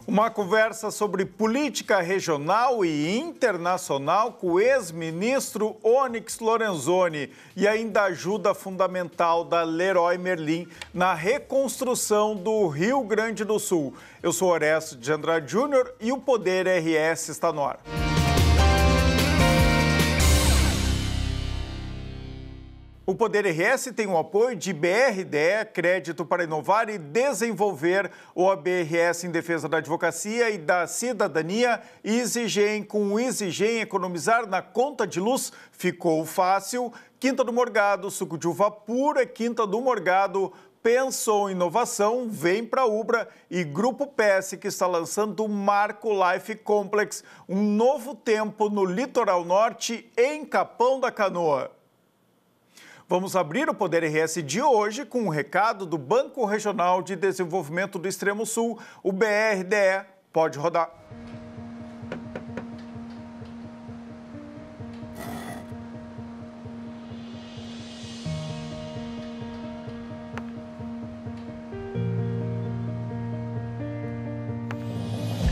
Uma conversa sobre política regional e internacional com o ex-ministro Onyx Lorenzoni e ainda ajuda fundamental da Leroy Merlin na reconstrução do Rio Grande do Sul. Eu sou Orestes de Andrade Júnior e o Poder RS está no ar. O Poder RS tem o apoio de BRDE, Crédito para Inovar e Desenvolver, o BRS em defesa da advocacia e da cidadania, EasyGen. Com o EasyGen, economizar na conta de luz ficou fácil. Quinta do Morgado, suco de uva pura, Quinta do Morgado. Pensou em inovação, vem para a Ubra e Grupo PS, que está lançando o Marco Life Complex, um novo tempo no litoral norte, em Capão da Canoa. Vamos abrir o Poder RS de hoje com um recado do Banco Regional de Desenvolvimento do Extremo Sul, o BRDE. Pode rodar.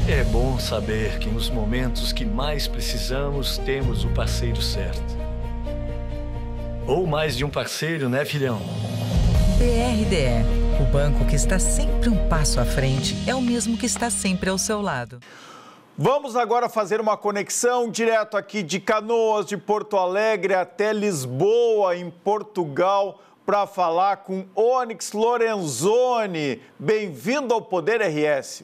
É bom saber que nos momentos que mais precisamos, temos o parceiro certo. Ou mais de um parceiro, né, filhão? BRDE, o banco que está sempre um passo à frente, é o mesmo que está sempre ao seu lado. Vamos agora fazer uma conexão direto aqui de Canoas, de Porto Alegre até Lisboa, em Portugal, para falar com Onyx Lorenzoni. Bem-vindo ao Poder RS.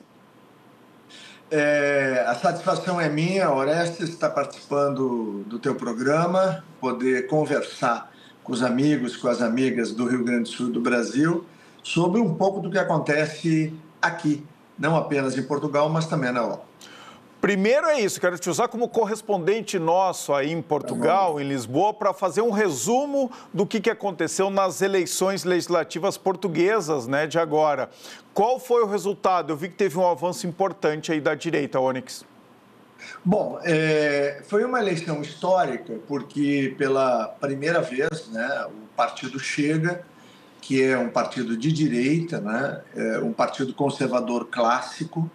A satisfação é minha, Orestes, estar participando do teu programa, poder conversar com os amigos, com as amigas do Rio Grande do Sul e do Brasil, sobre um pouco do que acontece aqui, não apenas em Portugal, mas também na Europa. Primeiro é isso, quero te usar como correspondente nosso aí em Portugal, em Lisboa, para fazer um resumo do que aconteceu nas eleições legislativas portuguesas, né, de agora. Qual foi o resultado? Eu vi que teve um avanço importante aí da direita, Onyx. Bom, foi uma eleição histórica porque pela primeira vez, né, o partido Chega, que é um partido de direita, né, um partido conservador clássico,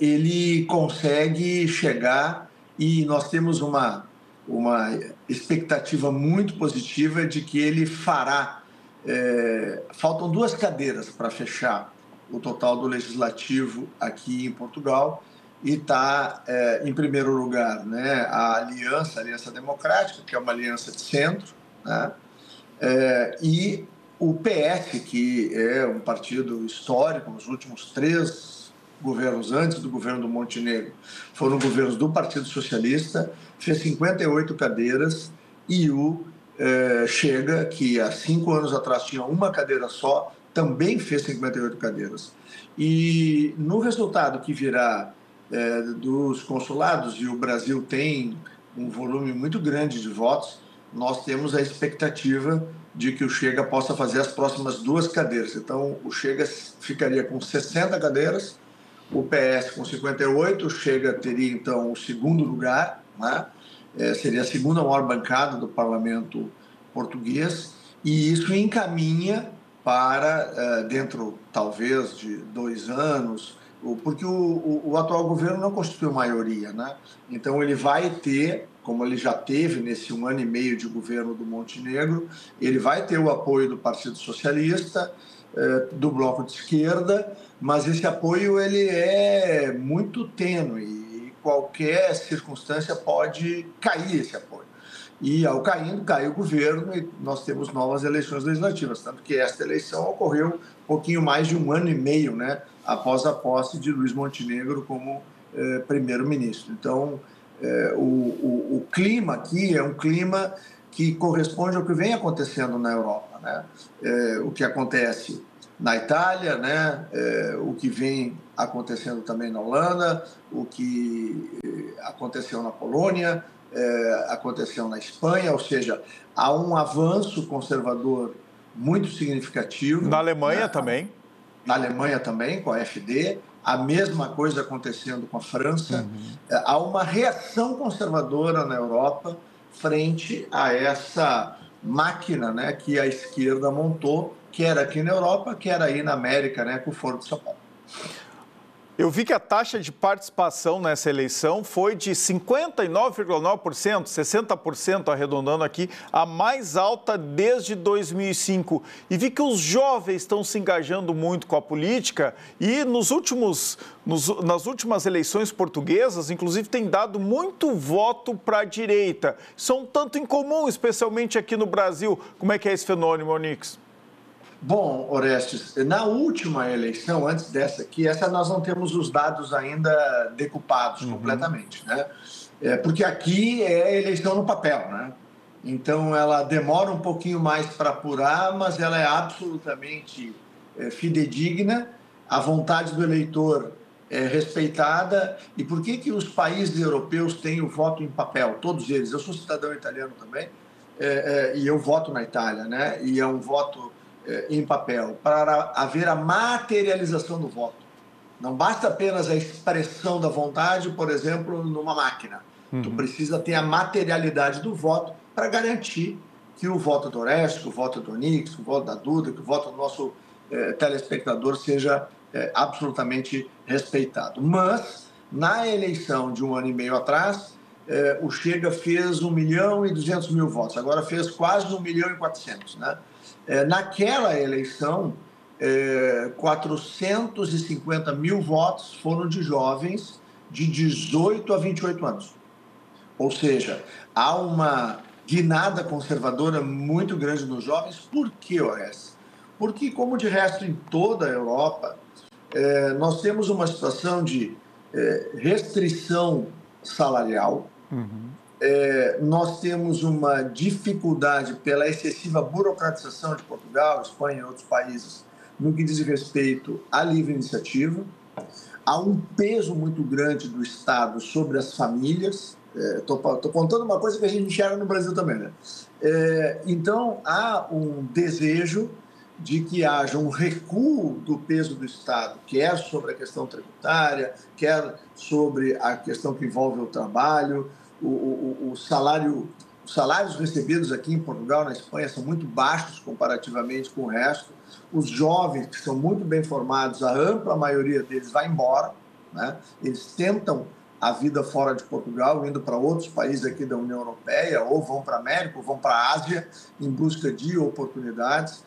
ele consegue chegar e nós temos uma expectativa muito positiva de que ele fará. Faltam 2 cadeiras para fechar o total do legislativo aqui em Portugal e está, em primeiro lugar, né, a Aliança Democrática, que é uma aliança de centro, né, e o PS, que é um partido histórico, nos últimos 3 governos antes do governo do Montenegro, foram governos do Partido Socialista, fez 58 cadeiras, e o Chega, que há 5 anos atrás tinha uma cadeira só, também fez 58 cadeiras. E no resultado que virá dos consulados, e o Brasil tem um volume muito grande de votos, nós temos a expectativa de que o Chega possa fazer as próximas 2 cadeiras. Então, o Chega ficaria com 60 cadeiras, o PS com 58, o Chega teria, então, o segundo lugar, né? Seria a segunda maior bancada do parlamento português, e isso encaminha para, dentro, talvez, de 2 anos, porque o atual governo não constituiu maioria, né? Então ele vai ter, como ele já teve nesse 1 ano e meio de governo do Montenegro, ele vai ter o apoio do Partido Socialista, do Bloco de Esquerda, mas esse apoio ele é muito tênue e qualquer circunstância pode cair esse apoio. E ao caindo, cai o governo e nós temos novas eleições legislativas, tanto que esta eleição ocorreu um pouquinho mais de 1 ano e meio, né, após a posse de Luís Montenegro como primeiro-ministro. Então, o clima aqui é um clima que corresponde ao que vem acontecendo na Europa, né? O que acontece na Itália, né? O que vem acontecendo também na Holanda, o que aconteceu na Polônia, aconteceu na Espanha, ou seja, há um avanço conservador muito significativo. Na Alemanha também. Na Alemanha também, com a AfD, a mesma coisa acontecendo com a França. Há uma reação conservadora na Europa frente a essa máquina, né, que a esquerda montou, quer aqui na Europa, quer aí na América, né, com o Foro de São Paulo. Eu vi que a taxa de participação nessa eleição foi de 59,9%, 60% arredondando aqui, a mais alta desde 2005. E vi que os jovens estão se engajando muito com a política e nas últimas eleições portuguesas, inclusive, tem dado muito voto para a direita. Isso é um tanto incomum, especialmente aqui no Brasil. Como é que é esse fenômeno, Onix? Bom, Orestes, na última eleição, antes dessa aqui, essa nós não temos os dados ainda decupados completamente, né? Porque aqui é eleição no papel, né? Então, ela demora um pouquinho mais para apurar, mas ela é absolutamente fidedigna, a vontade do eleitor é respeitada. E por que os países europeus têm o voto em papel? Todos eles. Eu sou cidadão italiano também, e eu voto na Itália, né? E é um voto em papel, para haver a materialização do voto. Não basta apenas a expressão da vontade, por exemplo, numa máquina. Tu precisa ter a materialidade do voto para garantir que o voto do Orestes, que o voto do Onix, que o voto da Duda, que o voto do nosso telespectador seja absolutamente respeitado. Mas, na eleição de 1 ano e meio atrás, o Chega fez 1.200.000 votos, agora fez quase 1.400.000, né? Naquela eleição, 450.000 votos foram de jovens de 18 a 28 anos. Ou seja, há uma guinada conservadora muito grande nos jovens. Por que, Orestes? Porque, como de resto em toda a Europa, nós temos uma situação de restrição salarial. Nós temos uma dificuldade pela excessiva burocratização de Portugal, Espanha e outros países no que diz respeito à livre iniciativa. Há um peso muito grande do Estado sobre as famílias. Estou contando uma coisa que a gente enxerga no Brasil também, né? Então, há um desejo de que haja um recuo do peso do Estado, quer sobre a questão tributária, quer sobre a questão que envolve o trabalho. Os salários recebidos aqui em Portugal, na Espanha, são muito baixos comparativamente com o resto. Os jovens, que são muito bem formados, a ampla maioria deles vai embora, né? Eles tentam a vida fora de Portugal, indo para outros países aqui da União Europeia, ou vão para a América, ou vão para a Ásia, em busca de oportunidades.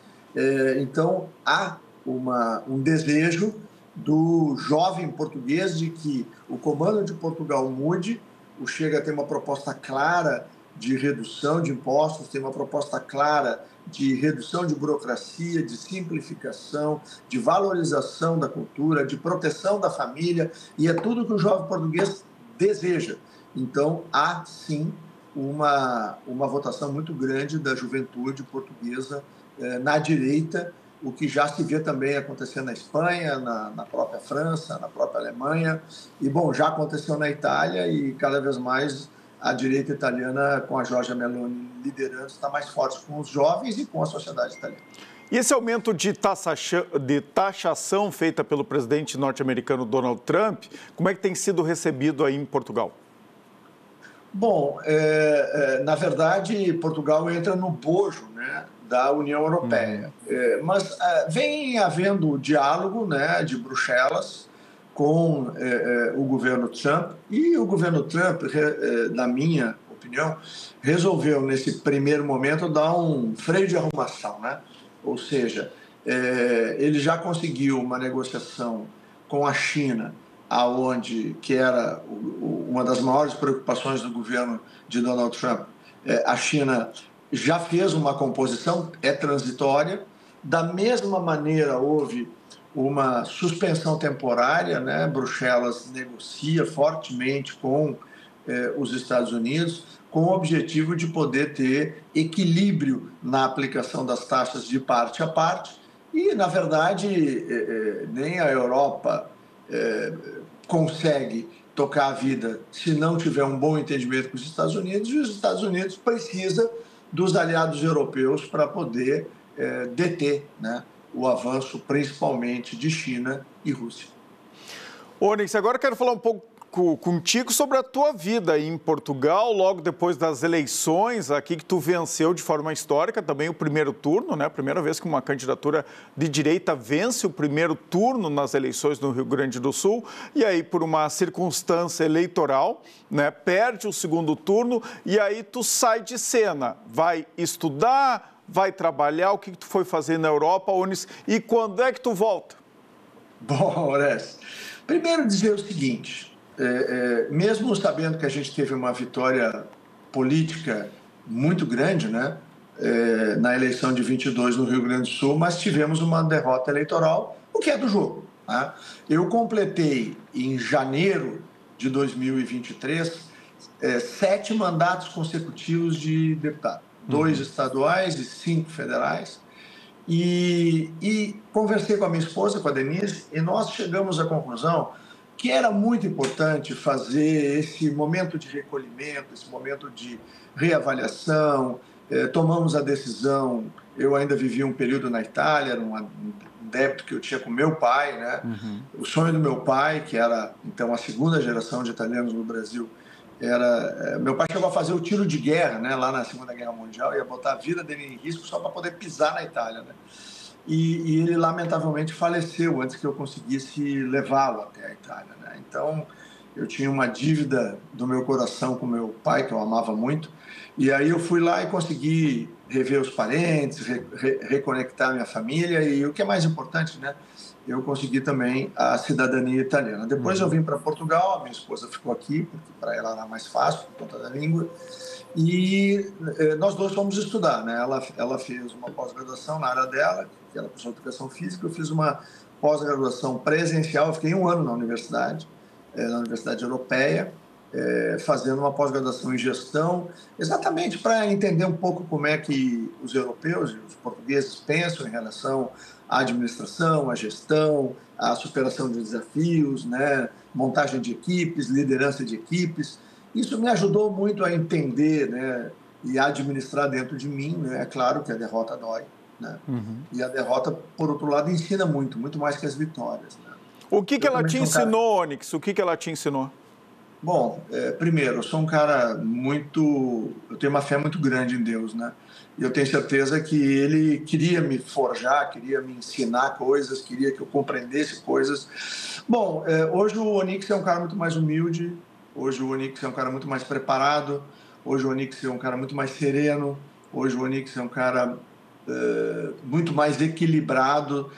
Então, há um desejo do jovem português de que o comando de Portugal mude. O Chega tem uma proposta clara de redução de impostos, tem uma proposta clara de redução de burocracia, de simplificação, de valorização da cultura, de proteção da família, e é tudo que o jovem português deseja. Então, há, sim, uma votação muito grande da juventude portuguesa na direita, o que já se vê também acontecendo na Espanha, na própria França, na própria Alemanha, e, bom, já aconteceu na Itália, e cada vez mais a direita italiana, com a Giorgia Meloni liderando, está mais forte com os jovens e com a sociedade italiana. E esse aumento de taxação feita pelo presidente norte-americano Donald Trump, como é que tem sido recebido aí em Portugal? Bom, na verdade, Portugal entra no bojo, né, da União Europeia. Mas vem havendo diálogo, né, de Bruxelas com o governo Trump, e o governo Trump, na minha opinião, resolveu, nesse primeiro momento, dar um freio de arrumação, né? Ou seja, ele já conseguiu uma negociação com a China, que era uma das maiores preocupações do governo de Donald Trump. A China já fez uma composição, é transitória. Da mesma maneira, houve uma suspensão temporária, né? Bruxelas negocia fortemente com os Estados Unidos, com o objetivo de poder ter equilíbrio na aplicação das taxas de parte a parte. E, na verdade, nem a Europa consegue tocar a vida se não tiver um bom entendimento com os Estados Unidos, e os Estados Unidos precisam dos aliados europeus para poder deter, né, o avanço, principalmente de China e Rússia. Onix, agora eu quero falar um pouco contigo sobre a tua vida em Portugal, logo depois das eleições aqui, que tu venceu de forma histórica também o primeiro turno, né? Primeira vez que uma candidatura de direita vence o primeiro turno nas eleições no Rio Grande do Sul, e aí por uma circunstância eleitoral, né, perde o segundo turno e aí tu sai de cena, vai estudar, vai trabalhar, o que tu foi fazer na Europa, Onis, e quando é que tu volta? Bom, Orestes, primeiro dizer o seguinte, mesmo sabendo que a gente teve uma vitória política muito grande, né, na eleição de 22 no Rio Grande do Sul, mas tivemos uma derrota eleitoral, o que é do jogo, né? Eu completei em janeiro de 2023 7 mandatos consecutivos de deputado, 2 estaduais e 5 federais. E conversei com a minha esposa, com a Denise, e nós chegamos à conclusão que era muito importante fazer esse momento de recolhimento, esse momento de reavaliação. Tomamos a decisão, eu ainda vivi um período na Itália, era um débito que eu tinha com meu pai, né? O sonho do meu pai, que era então a segunda geração de italianos no Brasil, meu pai chegou a fazer o tiro de guerra, né, lá na Segunda Guerra Mundial, ia botar a vida dele em risco só para poder pisar na Itália, né? E ele lamentavelmente faleceu antes que eu conseguisse levá-lo até a Itália, né? Então eu tinha uma dívida do meu coração com meu pai, que eu amava muito, e aí eu fui lá e consegui rever os parentes, reconectar minha família, e o que é mais importante, né, eu consegui também a cidadania italiana. Depois eu vim para Portugal, a minha esposa ficou aqui, porque para ela era mais fácil, por conta da língua, e nós dois fomos estudar, né? Ela fez uma pós-graduação na área dela, que era professora de educação física, eu fiz uma pós-graduação presencial, eu fiquei 1 ano na Universidade Europeia, fazendo uma pós-graduação em gestão, exatamente para entender um pouco como é que os europeus e os portugueses pensam em relação à administração, à gestão, à superação de desafios, né? Montagem de equipes, liderança de equipes. Isso me ajudou muito a entender, né, e a administrar dentro de mim, né? É claro que a derrota dói, né? E a derrota, por outro lado, ensina muito, muito mais que as vitórias, né? O que ela te ensinou, Onyx? O que ela te ensinou? Bom, primeiro, eu sou um cara eu tenho uma fé muito grande em Deus, né? E eu tenho certeza que Ele queria me forjar, queria me ensinar coisas, queria que eu compreendesse coisas. Bom, hoje o Onyx é um cara muito mais humilde, hoje o Onyx é um cara muito mais preparado, hoje o Onyx é um cara muito mais sereno, hoje o Onyx é um cara muito mais equilibrado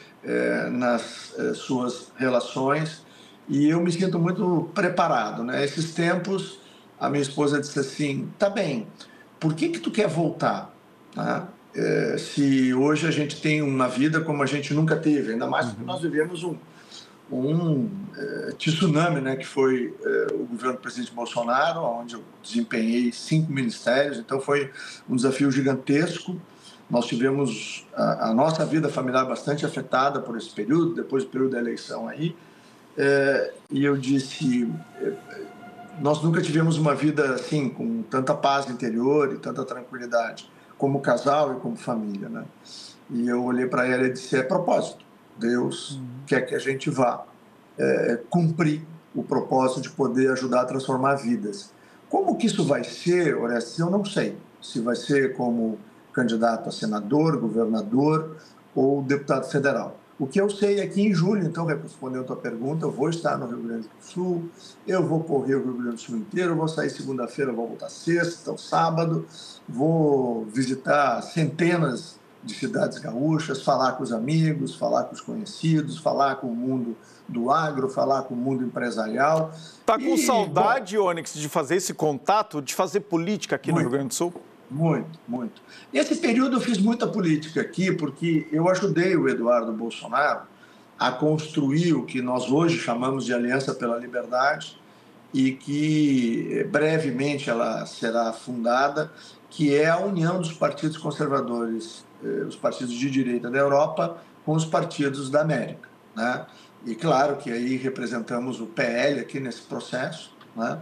nas suas relações. E eu me sinto muito preparado, né? Esses tempos, a minha esposa disse assim, tá bem, por que tu quer voltar? Né? Se hoje a gente tem uma vida como a gente nunca teve, ainda mais porque nós vivemos um tsunami, né? Que foi o governo do presidente Bolsonaro, onde eu desempenhei 5 ministérios, então foi um desafio gigantesco. Nós tivemos a nossa vida familiar bastante afetada por esse período, depois do período da eleição aí. E eu disse, nós nunca tivemos uma vida assim, com tanta paz interior e tanta tranquilidade, como casal e como família, né? E eu olhei para ela e disse, propósito, Deus quer que a gente vá cumprir o propósito de poder ajudar a transformar vidas. Como que isso vai ser, Orestes? Eu não sei. Se vai ser como candidato a senador, governador ou deputado federal. O que eu sei é que em julho, então, respondendo a tua pergunta, eu vou estar no Rio Grande do Sul, eu vou correr o Rio Grande do Sul inteiro, eu vou sair segunda-feira, vou voltar sexta, sábado, vou visitar centenas de cidades gaúchas, falar com os amigos, falar com os conhecidos, falar com o mundo do agro, falar com o mundo empresarial. Tá com saudade, Onyx, de fazer esse contato, de fazer política aqui no Rio Grande do Sul? Muito, muito. Nesse período eu fiz muita política aqui porque eu ajudei o Eduardo Bolsonaro a construir o que nós hoje chamamos de Aliança pela Liberdade e que brevemente ela será fundada, que é a união dos partidos conservadores, os partidos de direita da Europa com os partidos da América, né? E claro que aí representamos o PL aqui nesse processo, né?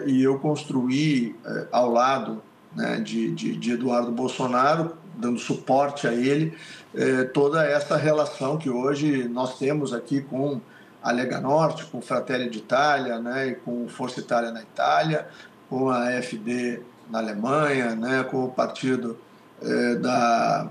E eu construí ao lado, né, de Eduardo Bolsonaro, dando suporte a ele, toda essa relação que hoje nós temos aqui com a Lega Norte, com o Fratelli d'Italia, né, e com o Força Itália na Itália, com a AfD na Alemanha, né, com o partido da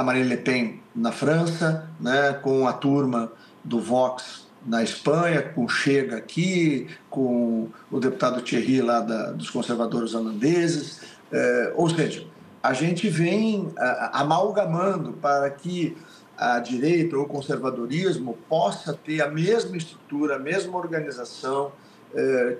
Marine Le Pen na França, né, com a turma do Vox na Espanha, com o Chega aqui, com o deputado Thierry lá dos conservadores holandeses. Ou seja, a gente vem amalgamando para que a direita ou o conservadorismo possa ter a mesma estrutura, a mesma organização,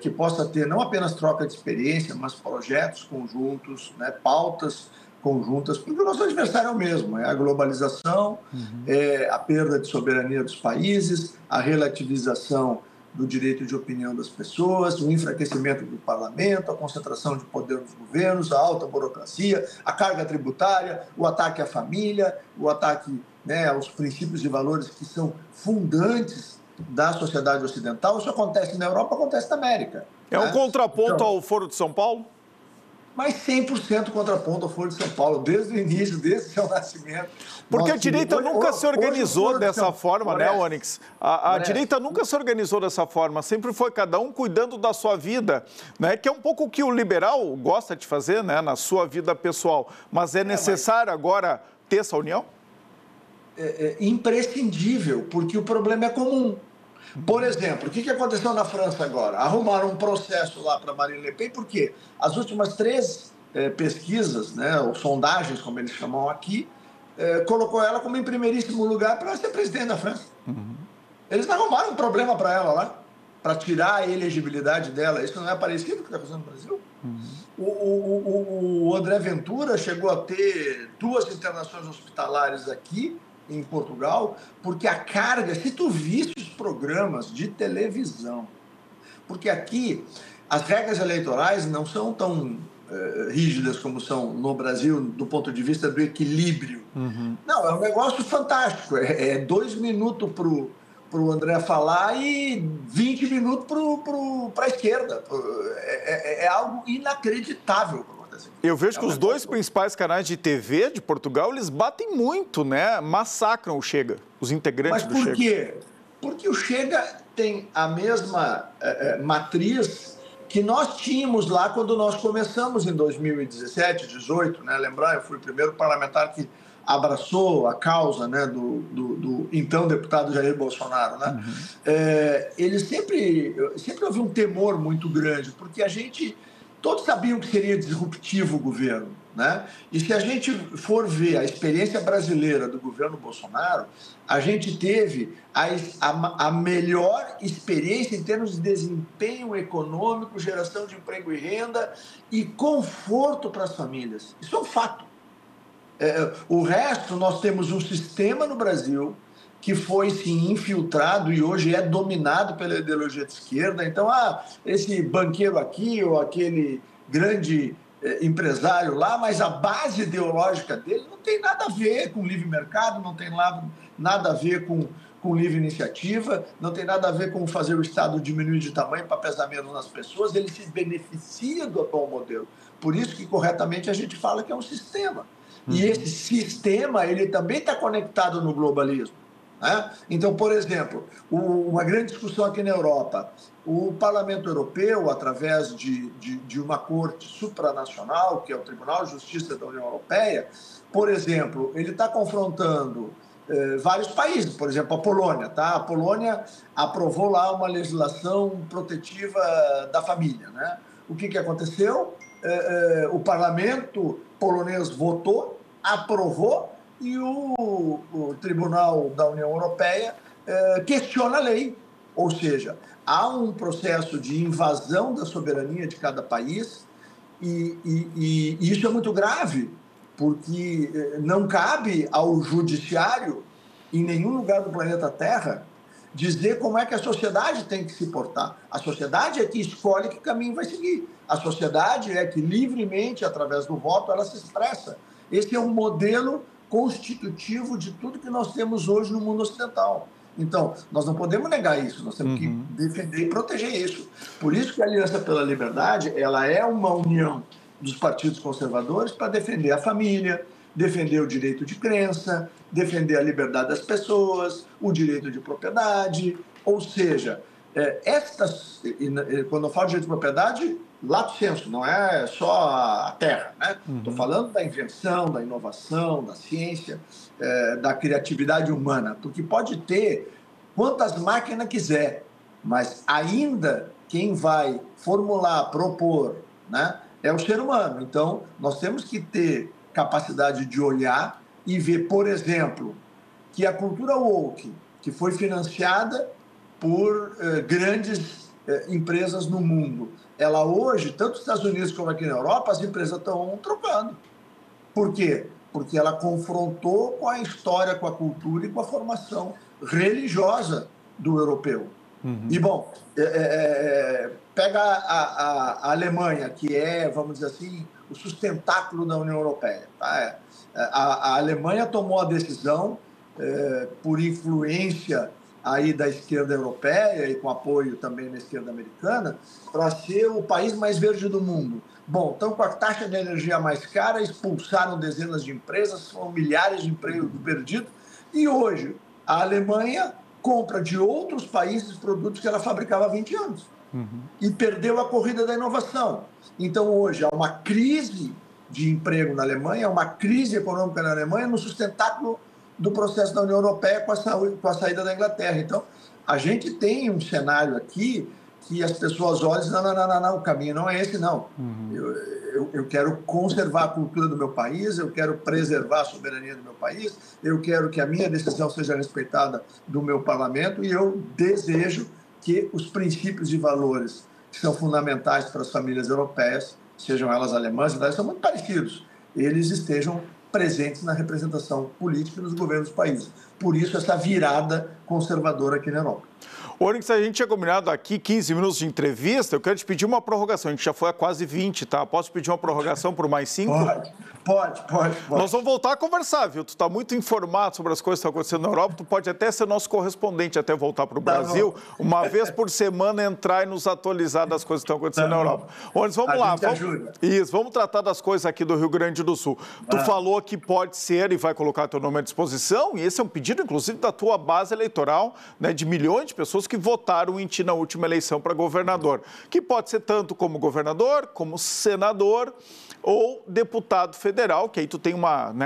que possa ter não apenas troca de experiência, mas projetos conjuntos, né, pautas conjuntas, porque o nosso adversário é o mesmo, é a globalização, é a perda de soberania dos países, a relativização do direito de opinião das pessoas, o enfraquecimento do parlamento, a concentração de poder nos governos, a alta burocracia, a carga tributária, o ataque à família, o ataque, né, aos princípios e valores que são fundantes da sociedade ocidental. Isso acontece na Europa, acontece na América. É um contraponto então, ao Foro de São Paulo? Mas 100% contraponto ao Foro de São Paulo, desde o início, desde o seu nascimento. Porque a direita nunca se organizou dessa forma, né, Onyx? A direita nunca se organizou dessa forma, sempre foi cada um cuidando da sua vida, né? Que é um pouco o que o liberal gosta de fazer, né, na sua vida pessoal. Mas é necessário agora ter essa união? É imprescindível, porque o problema é comum. Por exemplo, o que aconteceu na França agora? Arrumaram um processo lá para Marine Le Pen, porque as últimas 3 pesquisas, né, ou sondagens, como eles chamam aqui, colocou ela como em primeiríssimo lugar para ser presidente da França. Eles arrumaram um problema para ela lá, para tirar a elegibilidade dela. Isso não é parecido com o que está acontecendo no Brasil? O André Ventura chegou a ter 2 internações hospitalares aqui, em Portugal, porque a carga, se tu visse os programas de televisão, porque aqui as regras eleitorais não são tão rígidas como são no Brasil, do ponto de vista do equilíbrio. Não, é um negócio fantástico, é 2 minutos para o André falar e 20 minutos para a esquerda. É algo inacreditável. Eu vejo que os 2 principais canais de TV de Portugal, eles batem muito, né? Massacram o Chega, os integrantes do Chega. Mas por quê? Porque o Chega tem a mesma matriz que nós tínhamos lá quando nós começamos em 2017, 2018, né? Lembrar, eu fui o primeiro parlamentar que abraçou a causa, né, do então deputado Jair Bolsonaro, né? Ele sempre houve um temor muito grande, porque todos sabiam que seria disruptivo o governo, né? E se a gente for ver a experiência brasileira do governo Bolsonaro, a gente teve a melhor experiência em termos de desempenho econômico, geração de emprego e renda e conforto para as famílias. Isso é um fato. O resto, nós temos um sistema no Brasil que foi se infiltrado e hoje é dominado pela ideologia de esquerda. Então, esse banqueiro aqui ou aquele grande empresário lá, mas a base ideológica dele não tem nada a ver com livre mercado, não tem nada a ver com livre iniciativa, não tem nada a ver com fazer o Estado diminuir de tamanho para pesar menos nas pessoas. Ele se beneficia do atual modelo. Por isso que, corretamente, a gente fala que é um sistema. E esse sistema, ele também está conectado no globalismo. Então, por exemplo, uma grande discussão aqui na Europa, o Parlamento Europeu, através de uma corte supranacional, que é o Tribunal de Justiça da União Europeia, por exemplo, ele está confrontando vários países, por exemplo, a Polônia. A Polônia aprovou lá uma legislação protetiva da família, né? O que aconteceu? O parlamento polonês votou, aprovou, e o Tribunal da União Europeia questiona a lei. Ou seja, há um processo de invasão da soberania de cada país e isso é muito grave, porque não cabe ao judiciário, em nenhum lugar do planeta Terra, dizer como é que a sociedade tem que se portar. A sociedade é que escolhe que caminho vai seguir. A sociedade é que livremente, através do voto, ela se expressa. Esse é um modelo constitutivo de tudo que nós temos hoje no mundo ocidental. Então, nós não podemos negar isso, nós temos que defender e proteger isso. Por isso que a Aliança pela Liberdade, ela é uma união dos partidos conservadores para defender a família, defender o direito de crença, defender a liberdade das pessoas, o direito de propriedade, ou seja, quando eu falo de direito de propriedade, lato sensu, não é só a terra, né? Estou falando da invenção, da inovação, da ciência, da criatividade humana, porque pode ter quantas máquinas quiser, mas ainda quem vai formular, propor, né, é o ser humano. Então, nós temos que ter capacidade de olhar e ver, por exemplo, que a cultura woke, que foi financiada por grandes empresas no mundo, ela hoje, tanto nos Estados Unidos como aqui na Europa, as empresas estão trocando. Por quê? Porque ela confrontou com a história, com a cultura e com a formação religiosa do europeu. E, bom, pega a Alemanha, que é, vamos dizer assim, o sustentáculo da União Europeia. Tá? A Alemanha tomou a decisão, por influência aí da esquerda europeia e com apoio também da esquerda americana, para ser o país mais verde do mundo. Bom, então com a taxa de energia mais cara, expulsaram dezenas de empresas, foram milhares de empregos perdidos, e hoje a Alemanha compra de outros países produtos que ela fabricava há 20 anos. E perdeu a corrida da inovação. Então hoje há uma crise de emprego na Alemanha, uma crise econômica na Alemanha, no sustentáculo do processo da União Europeia com a saída da Inglaterra. Então, a gente tem um cenário aqui que as pessoas olham e dizem, não, o caminho não é esse, não. Eu quero conservar a cultura do meu país, eu quero preservar a soberania do meu país, eu quero que a minha decisão seja respeitada do meu parlamento e eu desejo que os princípios e valores que são fundamentais para as famílias europeias, sejam elas alemãs, são muito parecidos, eles estejam presentes na representação política e nos governos dos países. Por isso, essa virada conservadora aqui na Europa. Onyx, a gente tinha combinado aqui 15 minutos de entrevista, eu quero te pedir uma prorrogação, a gente já foi a quase 20, tá? Posso pedir uma prorrogação por mais 5? Pode. Nós vamos voltar a conversar, viu? Tu está muito informado sobre as coisas que estão acontecendo na Europa, tu pode até ser nosso correspondente até voltar para o Brasil, uma vez por semana entrar e nos atualizar das coisas que estão acontecendo na Europa. Onyx, vamos lá. Vamos tratar das coisas aqui do Rio Grande do Sul. Tu falou que pode ser e vai colocar teu nome à disposição, e esse é um pedido, inclusive, da tua base eleitoral, né, de milhões de pessoas que votaram em ti na última eleição para governador, que pode ser tanto como governador, como senador ou deputado federal, que aí tu tem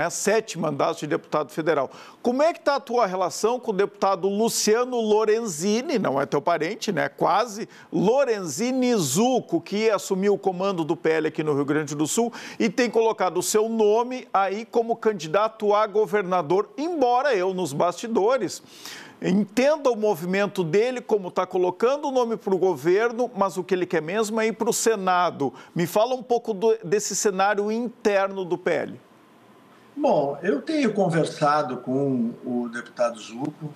7 mandatos de deputado federal. Como é que está a tua relação com o deputado Luciano Lorenzini, não é teu parente, né? Quase, Lorenzini Zucco, que assumiu o comando do PL aqui no Rio Grande do Sul e tem colocado o seu nome aí como candidato a governador, embora eu, nos bastidores, entenda o movimento dele como está colocando o nome para o governo, mas o que ele quer mesmo é ir para o Senado. Me fala um pouco desse cenário interno do PL. Bom, eu tenho conversado com o deputado Zucco.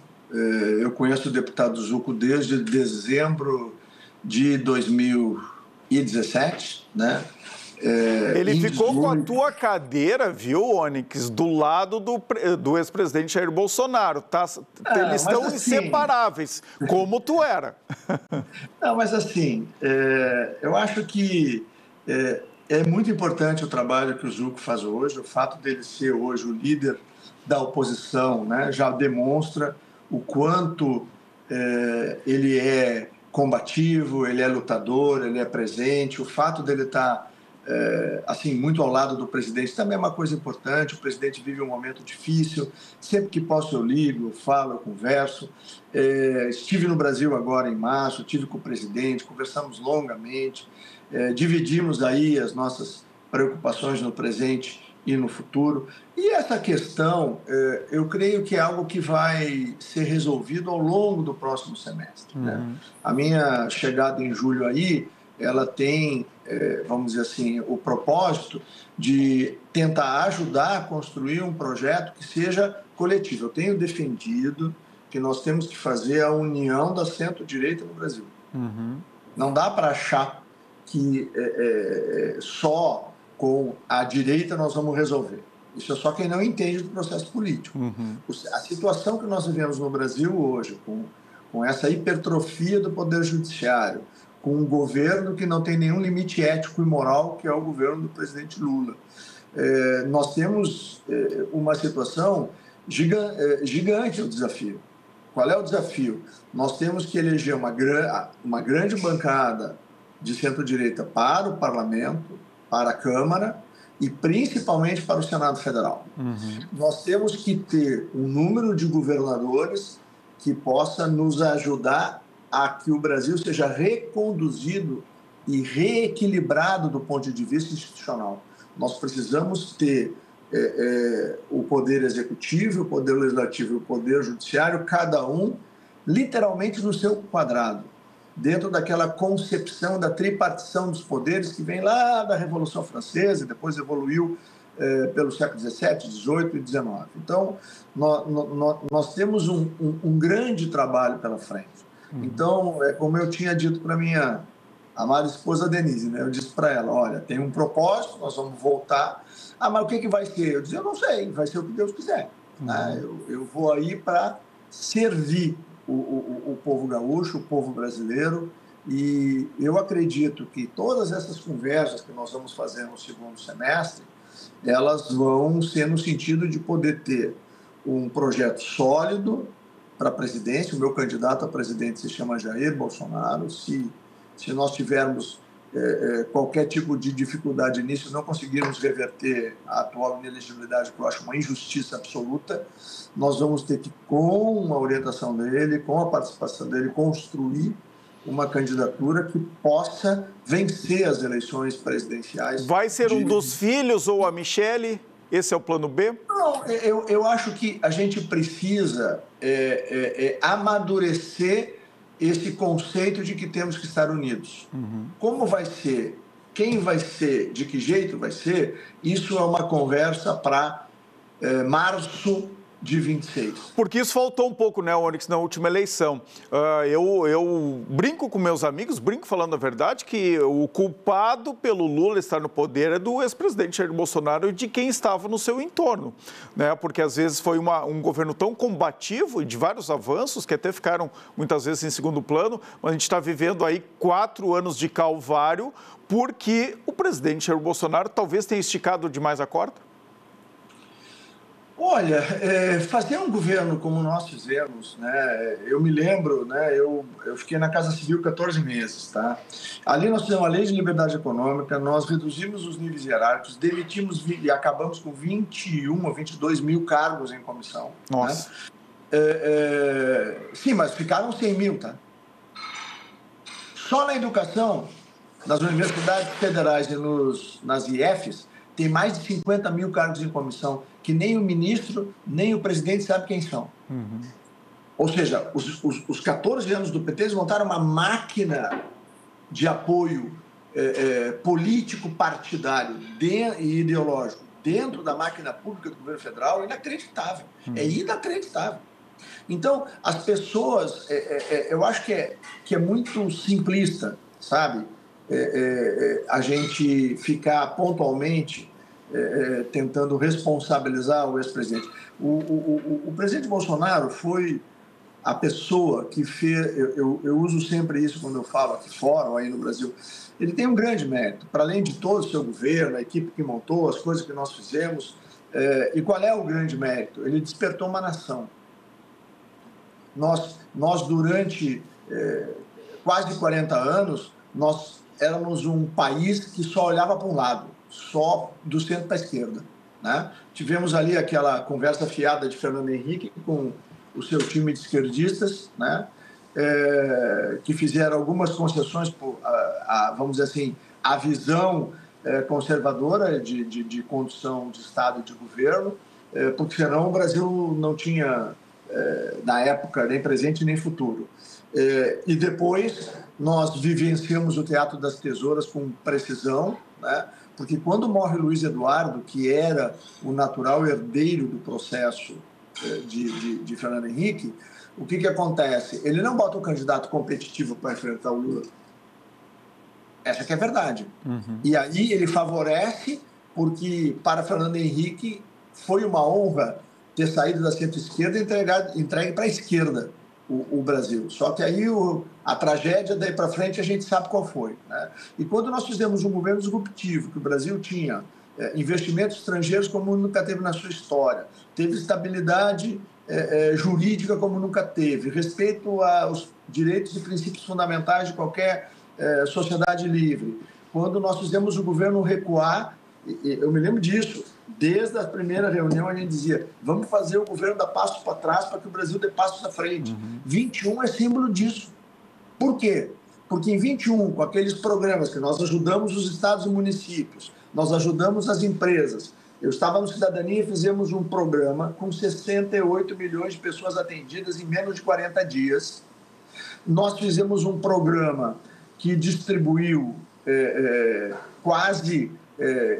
Eu conheço o deputado Zucco desde dezembro de 2017, né? Ele ficou com a tua cadeira, viu, Onyx, do lado do ex-presidente Jair Bolsonaro. Tá? Eles estão inseparáveis, como tu era. Não, mas assim, eu acho que é muito importante o trabalho que o Zucco faz hoje. O fato dele ser hoje o líder da oposição, né, já demonstra o quanto ele é combativo, ele é lutador, ele é presente. O fato dele estar assim, muito ao lado do presidente também é uma coisa importante. O presidente vive um momento difícil, sempre que posso eu ligo, eu falo, eu converso. Estive no Brasil agora em março, estive com o presidente, conversamos longamente, dividimos aí as nossas preocupações no presente e no futuro. E essa questão, eu creio que é algo que vai ser resolvido ao longo do próximo semestre, né? A minha chegada em julho aí, ela tem, vamos dizer assim, o propósito de tentar ajudar a construir um projeto que seja coletivo. Eu tenho defendido que nós temos que fazer a união da centro-direita no Brasil. Não dá para achar que só com a direita nós vamos resolver. Isso é só quem não entende do processo político. A situação que nós vivemos no Brasil hoje, com essa hipertrofia do poder judiciário, com um governo que não tem nenhum limite ético e moral, que é o governo do presidente Lula, nós temos uma situação gigante, o desafio. Qual é o desafio? Nós temos que eleger uma grande bancada de centro-direita para o Parlamento, para a Câmara e principalmente para o Senado Federal. Nós temos que ter um número de governadores que possa nos ajudar a que o Brasil seja reconduzido e reequilibrado do ponto de vista institucional. Nós precisamos ter o poder executivo, o poder legislativo e o poder judiciário, cada um literalmente no seu quadrado, dentro daquela concepção da tripartição dos poderes que vem lá da Revolução Francesa e depois evoluiu pelo século XVII, XVIII e XIX. Então, nós temos um grande trabalho pela frente. Então, como eu tinha dito para minha amada esposa Denise, né? Eu disse para ela, olha, tem um propósito, nós vamos voltar. Ah, mas o que vai ser? Eu disse, eu não sei, vai ser o que Deus quiser. Né? Eu vou aí para servir o povo gaúcho, o povo brasileiro, e eu acredito que todas essas conversas que nós vamos fazer no segundo semestre, elas vão ser no sentido de poder ter um projeto sólido para a presidência. O meu candidato a presidente se chama Jair Bolsonaro. Se nós tivermos qualquer tipo de dificuldade nisso, não conseguirmos reverter a atual inelegibilidade, que eu acho uma injustiça absoluta, nós vamos ter que, com a orientação dele, com a participação dele, construir uma candidatura que possa vencer as eleições presidenciais. Vai ser um dos filhos ou a Michele? Esse é o plano B? Não, eu acho que a gente precisa amadurecer esse conceito de que temos que estar unidos. Como vai ser, quem vai ser, de que jeito vai ser, isso é uma conversa para março de 26. Porque isso faltou um pouco, né, Onyx, na última eleição. Eu brinco com meus amigos, falando a verdade, que o culpado pelo Lula estar no poder é do ex-presidente Jair Bolsonaro e de quem estava no seu entorno, né? Porque às vezes foi um governo tão combativo e de vários avanços que até ficaram muitas vezes em segundo plano, mas a gente está vivendo aí 4 anos de calvário porque o presidente Jair Bolsonaro talvez tenha esticado demais a corda. Olha, fazer um governo como nós fizemos, né? Eu me lembro, né? Eu fiquei na Casa Civil 14 meses, tá? Ali nós fizemos a lei de liberdade econômica, nós reduzimos os níveis hierárquicos, demitimos e acabamos com 21 ou 22 mil cargos em comissão. Nossa. Né? Sim, mas ficaram 100 mil, tá? Só na educação, nas universidades federais e nas IFs, tem mais de 50 mil cargos em comissão, que nem o ministro, nem o presidente sabe quem são. Ou seja, os 14 anos do PT, eles montaram uma máquina de apoio político-partidário e ideológico dentro da máquina pública do governo federal, inacreditável. É inacreditável. Então, as pessoas, eu acho que é muito simplista, sabe? A gente ficar pontualmente tentando responsabilizar o ex-presidente. O presidente Bolsonaro foi a pessoa que fez... Eu uso sempre isso quando eu falo aqui fora ou aí no Brasil. Ele tem um grande mérito, para além de todo o seu governo, a equipe que montou, as coisas que nós fizemos. E qual é o grande mérito? Ele despertou uma nação. Nós durante quase 40 anos, nós éramos um país que só olhava para um lado, só do centro para a esquerda. Né? Tivemos ali aquela conversa fiada de Fernando Henrique com o seu time de esquerdistas, né? Que fizeram algumas concessões, vamos dizer assim, a visão conservadora de condução de Estado e de governo, porque senão o Brasil não tinha, na época, nem presente nem futuro. E depois nós vivenciamos o Teatro das Tesouras com precisão, né? Porque quando morre Luiz Eduardo, que era o natural herdeiro do processo de Fernando Henrique, o que acontece? Ele não bota um candidato competitivo para enfrentar o Lula. Essa que é a verdade. E aí ele favorece, porque para Fernando Henrique foi uma honra ter saído da centro-esquerda e entregue para a esquerda o Brasil. Só que aí a tragédia daí para frente a gente sabe qual foi. Né? E quando nós fizemos um governo disruptivo, que o Brasil tinha investimentos estrangeiros como nunca teve na sua história, teve estabilidade jurídica como nunca teve, respeito aos direitos e princípios fundamentais de qualquer sociedade livre. Quando nós fizemos o governo recuar, eu me lembro disso, desde a primeira reunião a gente dizia, vamos fazer o governo dar passos para trás para que o Brasil dê passos à frente. 21 é símbolo disso. Por quê? Porque em 21, com aqueles programas que nós ajudamos os estados e municípios, nós ajudamos as empresas. Eu estava no Cidadania e fizemos um programa com 68 milhões de pessoas atendidas em menos de 40 dias. Nós fizemos um programa que distribuiu quase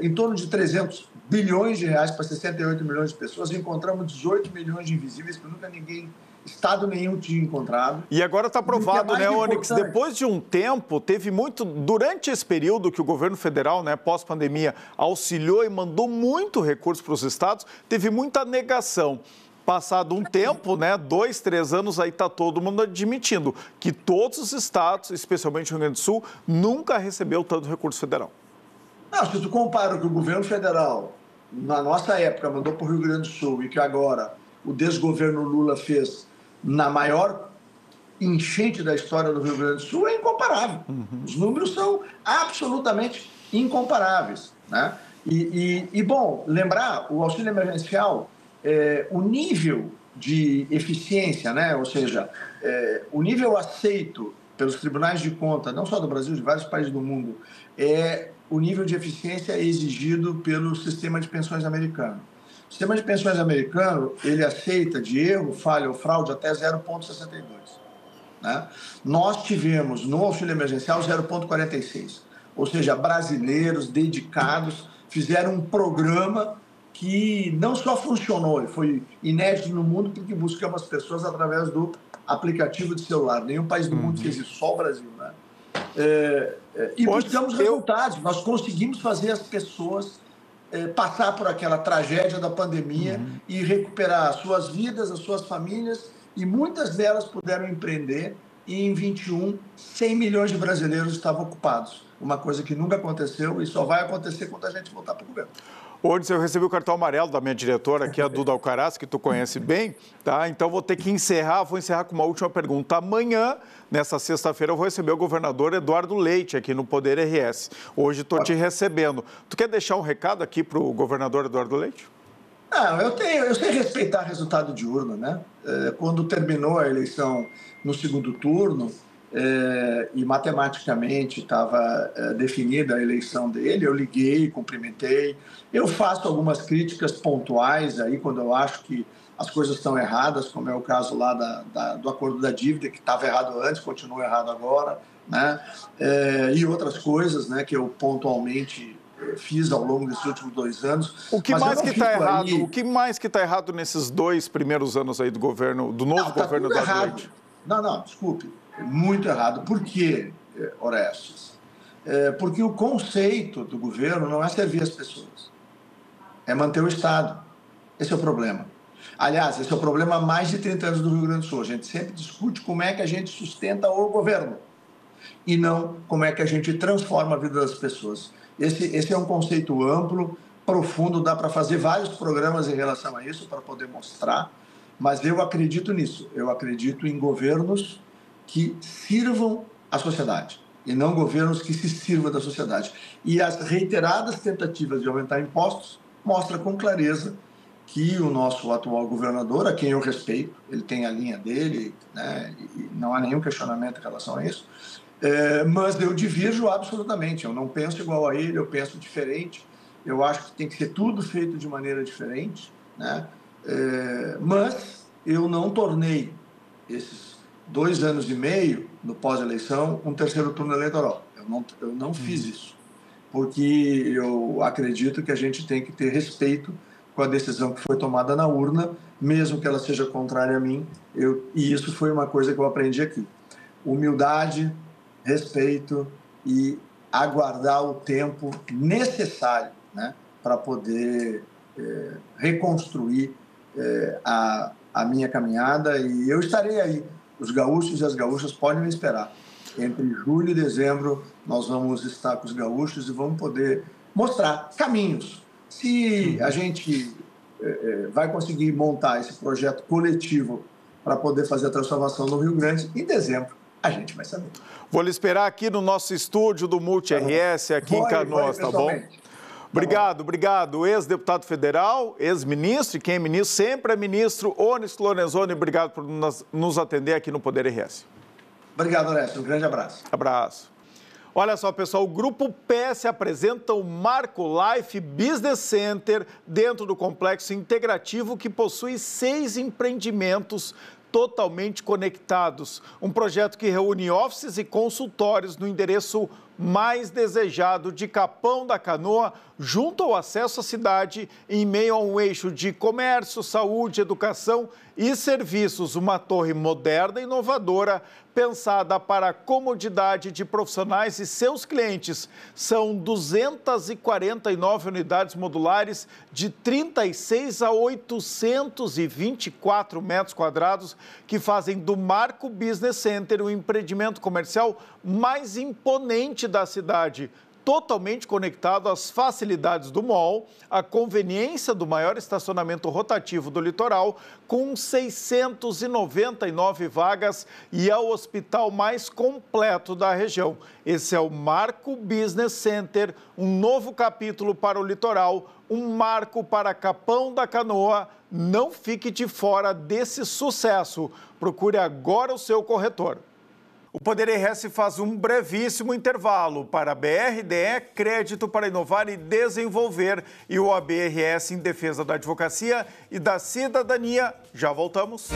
em torno de 300 bilhões de reais para 68 milhões de pessoas. Encontramos 18 milhões de invisíveis que nunca estado nenhum tinha encontrado. E agora está provado, né, Onyx? Depois de um tempo, teve muito... Durante esse período que o governo federal, né, pós-pandemia, auxiliou e mandou muito recurso para os estados, teve muita negação. Passado um tempo, né, 2, 3 anos, aí está todo mundo admitindo que todos os estados, especialmente o Rio Grande do Sul, nunca recebeu tanto recurso federal. Não, se tu compara o que o governo federal, na nossa época, mandou para o Rio Grande do Sul e que agora o desgoverno Lula fez na maior enchente da história do Rio Grande do Sul, é incomparável. Os números são absolutamente incomparáveis, né? Bom, lembrar, o auxílio emergencial, o nível de eficiência, né? Ou seja, o nível aceito pelos tribunais de contas, não só do Brasil, de vários países do mundo, é o nível de eficiência exigido pelo sistema de pensões americano. O sistema de pensões americano, ele aceita de erro, falha ou fraude até 0,62. Né? Nós tivemos no auxílio emergencial 0,46. Ou seja, brasileiros dedicados fizeram um programa que não só funcionou, foi inédito no mundo porque buscamos as pessoas através do aplicativo de celular. Nenhum país do mundo fez isso, só o Brasil. Né? E buscamos resultados. Nós conseguimos fazer as pessoas passar por aquela tragédia da pandemia e recuperar as suas vidas, as suas famílias, e muitas delas puderam empreender, e em 21, 100 milhões de brasileiros estavam ocupados. Uma coisa que nunca aconteceu e só vai acontecer quando a gente voltar para o governo. Hoje eu recebi o cartão amarelo da minha diretora, aqui a Duda Alcaraz, que tu conhece bem, tá? Então vou ter que encerrar com uma última pergunta. Amanhã, nessa sexta-feira, eu vou receber o governador Eduardo Leite aqui no Poder RS. Hoje estou te recebendo. Tu quer deixar um recado aqui para o governador Eduardo Leite? Não, eu sei respeitar resultado de urna, né? Quando terminou a eleição no segundo turno, e matematicamente estava definida a eleição dele, eu liguei, cumprimentei. Eu faço algumas críticas pontuais aí quando eu acho que as coisas estão erradas, como é o caso lá do acordo da dívida, que estava errado antes, continua errado agora, né? E outras coisas, né, que eu pontualmente fiz ao longo desses últimos 2 anos. O que mais que está errado? O que mais que está errado nesses 2 primeiros anos aí do governo, do novo governo do Leite? Não, desculpe. Muito errado. Por quê, Orestes? Porque o conceito do governo não é servir as pessoas, é manter o Estado. Esse é o problema. Aliás, esse é o problema há mais de 30 anos do Rio Grande do Sul. A gente sempre discute como é que a gente sustenta o governo e não como é que a gente transforma a vida das pessoas. Esse é um conceito amplo, profundo, dá para fazer vários programas em relação a isso para poder mostrar, mas eu acredito nisso. Eu acredito em governos que sirvam a sociedade e não governos que se sirvam da sociedade. E as reiteradas tentativas de aumentar impostos mostram com clareza que o nosso atual governador, a quem eu respeito, ele tem a linha dele, né, e não há nenhum questionamento em relação a isso, mas eu divirjo absolutamente. Eu não penso igual a ele, eu penso diferente. Eu acho que tem que ser tudo feito de maneira diferente, né? Mas eu não tornei esses 2 anos e meio no pós-eleição um terceiro turno eleitoral. Eu não fiz isso, porque eu acredito que a gente tem que ter respeito com a decisão que foi tomada na urna, mesmo que ela seja contrária a mim. E isso foi uma coisa que eu aprendi aqui. Humildade, respeito e aguardar o tempo necessário, né, para poder reconstruir a minha caminhada, e eu estarei aí. Os gaúchos e as gaúchas podem me esperar. Entre julho e dezembro, nós vamos estar com os gaúchos e vamos poder mostrar caminhos. Se a gente vai conseguir montar esse projeto coletivo para poder fazer a transformação no Rio Grande, em dezembro, a gente vai saber. Vou lhe esperar aqui no nosso estúdio do Multi-RS, aqui em Canoas, tá bom? Obrigado. Ex-deputado federal, ex-ministro, e quem é ministro sempre é ministro, Onyx Lorenzoni, obrigado por nos atender aqui no Poder RS. Obrigado, Orestes. Um grande abraço. Abraço. Olha só, pessoal, o Grupo PS apresenta o Marco Life Business Center dentro do complexo integrativo que possui 6 empreendimentos totalmente conectados. Um projeto que reúne offices e consultórios no endereço mais desejado de Capão da Canoa, junto ao acesso à cidade, em meio a um eixo de comércio, saúde, educação e serviços. Uma torre moderna e inovadora, pensada para a comodidade de profissionais e seus clientes. São 249 unidades modulares de 36 a 824 metros quadrados que fazem do Marco Business Center o empreendimento comercial mais imponente da cidade. Totalmente conectado às facilidades do mall, à conveniência do maior estacionamento rotativo do litoral, com 699 vagas e ao hospital mais completo da região. Esse é o Marco Business Center, um novo capítulo para o litoral, um marco para Capão da Canoa. Não fique de fora desse sucesso. Procure agora o seu corretor. O Poder RS faz um brevíssimo intervalo para a BRDE, Crédito para Inovar e Desenvolver, e o ABRS em defesa da advocacia e da cidadania. Já voltamos.